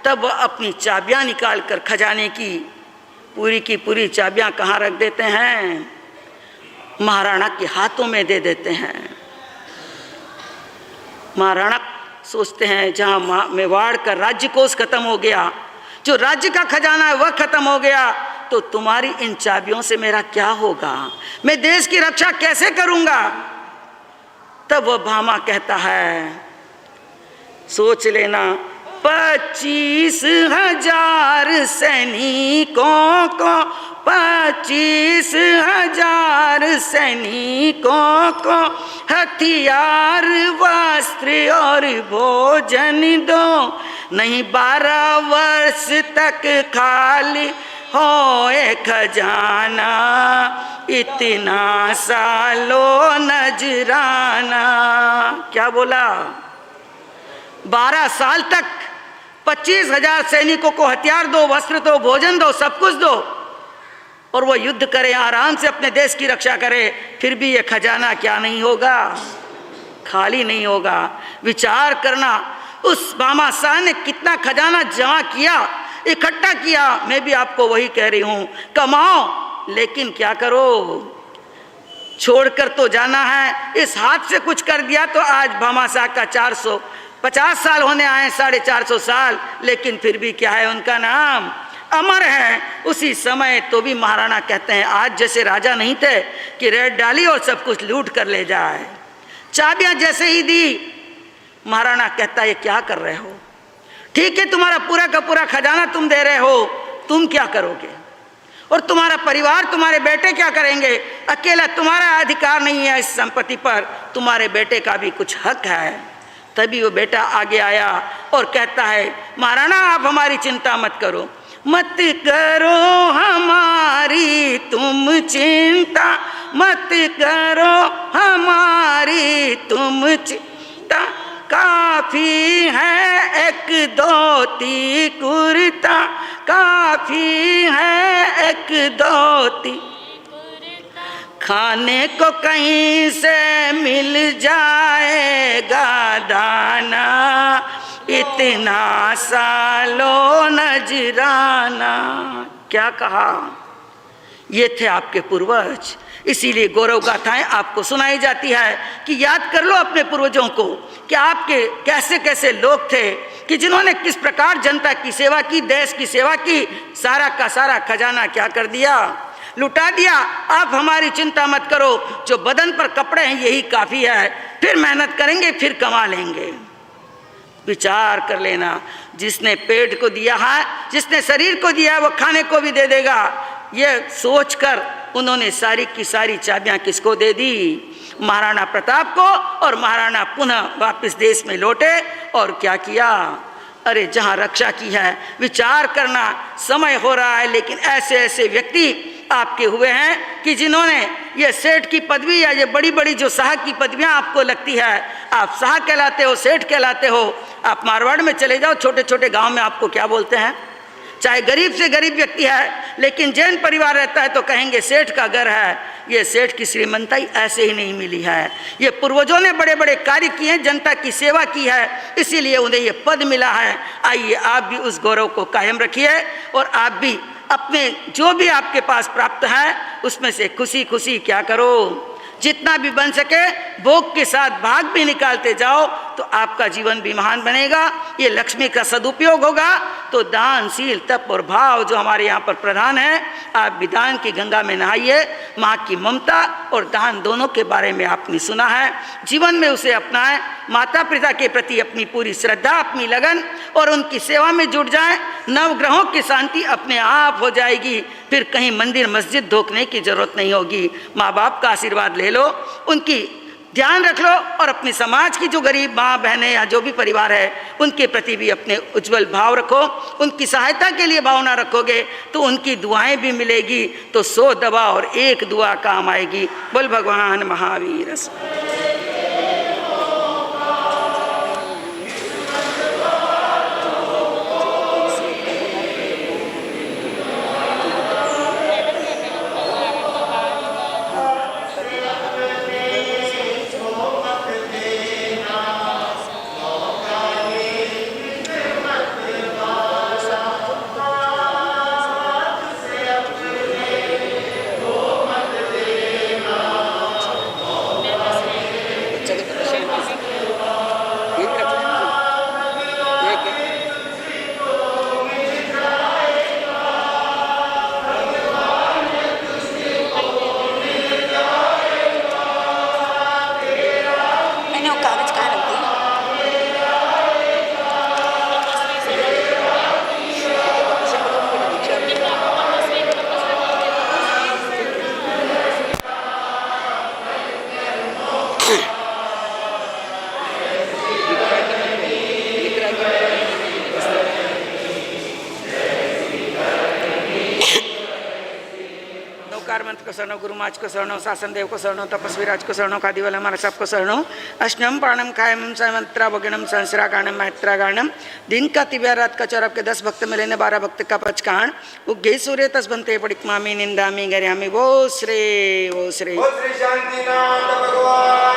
तब वह अपनी चाबियाँ निकाल कर खजाने की पूरी चाबियाँ कहाँ रख देते हैं? महाराणा के हाथों में दे देते हैं। महाराणा सोचते हैं जहाँ मेवाड़ का राज्य कोष खत्म हो गया, जो राज्य का खजाना है वह खत्म हो गया, तो तुम्हारी इन चाबियों से मेरा क्या होगा? मैं देश की रक्षा कैसे करूँगा? तब वह भामा कहता है, सोच लेना, 25,000 सैनिकों को, 25,000 सैनिकों को हथियार, वस्त्र और भोजन दो, नहीं 12 वर्ष तक खाली होए खजाना, इतना सालो नजराना। क्या बोला? 12 साल तक 25,000 सैनिकों को हथियार दो, वस्त्र दो, भोजन दो, सब कुछ दो, और वो युद्ध करे, आराम से अपने देश की रक्षा करे, फिर भी ये खजाना क्या नहीं होगा? खाली नहीं होगा। विचार करना, उस भामा शाह ने कितना खजाना जमा किया, इकट्ठा किया। मैं भी आपको वही कह रही हूँ, कमाओ, लेकिन क्या करो? छोड़कर तो जाना है। इस हाथ से कुछ कर दिया तो आज भामा शाह का 450 साल होने आए, 450 साल, लेकिन फिर भी क्या है? उनका नाम अमर है। उसी समय तो भी महाराणा कहते हैं, आज जैसे राजा नहीं थे कि रेड डाली और सब कुछ लूट कर ले जाए। चाबियां जैसे ही दी, महाराणा कहता है, ये क्या कर रहे हो? ठीक है, तुम्हारा पूरा का पूरा खजाना तुम दे रहे हो, तुम क्या करोगे? और तुम्हारा परिवार, तुम्हारे बेटे क्या करेंगे? अकेला तुम्हारा अधिकार नहीं है इस संपत्ति पर, तुम्हारे बेटे का भी कुछ हक है। तभी वो बेटा आगे आया और कहता है, महाराणा आप हमारी चिंता मत करो, मत करो हमारी तुम चिंता, मत करो हमारी तुम चिंता, काफी है एक धोती कुर्ता, काफी है एक धोती, खाने को कहीं से मिल जाएगा दाना, इतना सालो नजराना। क्या कहा? ये थे आपके पूर्वज। इसीलिए गौरव गाथाएं आपको सुनाई जाती है कि याद कर लो अपने पूर्वजों को कि आपके कैसे कैसे लोग थे कि जिन्होंने किस प्रकार जनता की सेवा की, देश की सेवा की, सारा का सारा खजाना क्या कर दिया? लुटा दिया। आप हमारी चिंता मत करो, जो बदन पर कपड़े हैं यही काफ़ी है, फिर मेहनत करेंगे, फिर कमा लेंगे। विचार कर लेना, जिसने पेट को दिया है, जिसने शरीर को दिया है, वो खाने को भी दे देगा। ये सोचकर उन्होंने सारी की सारी चाबियां किसको दे दी? महाराणा प्रताप को। और महाराणा पुनः वापस देश में लौटे और क्या किया? अरे जहां रक्षा की है, विचार करना, समय हो रहा है, लेकिन ऐसे ऐसे व्यक्ति आपके हुए हैं कि जिन्होंने ये सेठ की पदवी या ये बड़ी बड़ी जो शाह की पदवियां आपको लगती है, आप शाह कहलाते हो, सेठ कहलाते हो। आप मारवाड़ में चले जाओ, छोटे छोटे गांव में आपको क्या बोलते हैं? चाहे गरीब से गरीब व्यक्ति है, लेकिन जैन परिवार रहता है तो कहेंगे सेठ का घर है। ये सेठ की श्रीमंताई ऐसे ही नहीं मिली है, ये पूर्वजों ने बड़े बड़े कार्य किए हैं, जनता की सेवा की है, इसीलिए उन्हें ये पद मिला है। आइए आप भी उस गौरव को कायम रखिए और आप भी अपने जो भी आपके पास प्राप्त है उसमें से खुशी खुशी क्या करो, जितना भी बन सके भोग के साथ भाग भी निकालते जाओ तो आपका जीवन भी महान बनेगा। ये लक्ष्मी का सदुपयोग होगा। तो दान, शील, तप और भाव जो हमारे यहाँ पर प्रधान है, आप विधान की गंगा में नहाइए। माँ की ममता और दान दोनों के बारे में आपने सुना है, जीवन में उसे अपनाएं। माता पिता के प्रति अपनी पूरी श्रद्धा, अपनी लगन और उनकी सेवा में जुट जाएं। नवग्रहों की शांति अपने आप हो जाएगी, फिर कहीं मंदिर मस्जिद धोखने की जरूरत नहीं होगी। माँ बाप का आशीर्वाद ले लो, उनकी ध्यान रख लो और अपने समाज की जो गरीब माँ बहनें या जो भी परिवार है उनके प्रति भी अपने उज्जवल भाव रखो। उनकी सहायता के लिए भावना रखोगे तो उनकी दुआएं भी मिलेगी, तो 100 दवा और 1 दुआ काम आएगी। बोल भगवान महावीर। मंत्र को शरणो, गुरु माच को शरणो, शासन देव को शरणो, तपस्वी राज को शरणो, खादीवाला हमारा सबको शरणो। अष्टम प्राणम कायम संवंत्रा भगनम संसरा गानम मैत्रा गानम। दिन का तिव्या रात का चौरब के 10 भक्त मिले ने 12 भक्त का पचकान। उगे सूर्य तस बनते पड़िक मामी निंदा मी गरियामी। वो श्री शांतिनाथ भगवान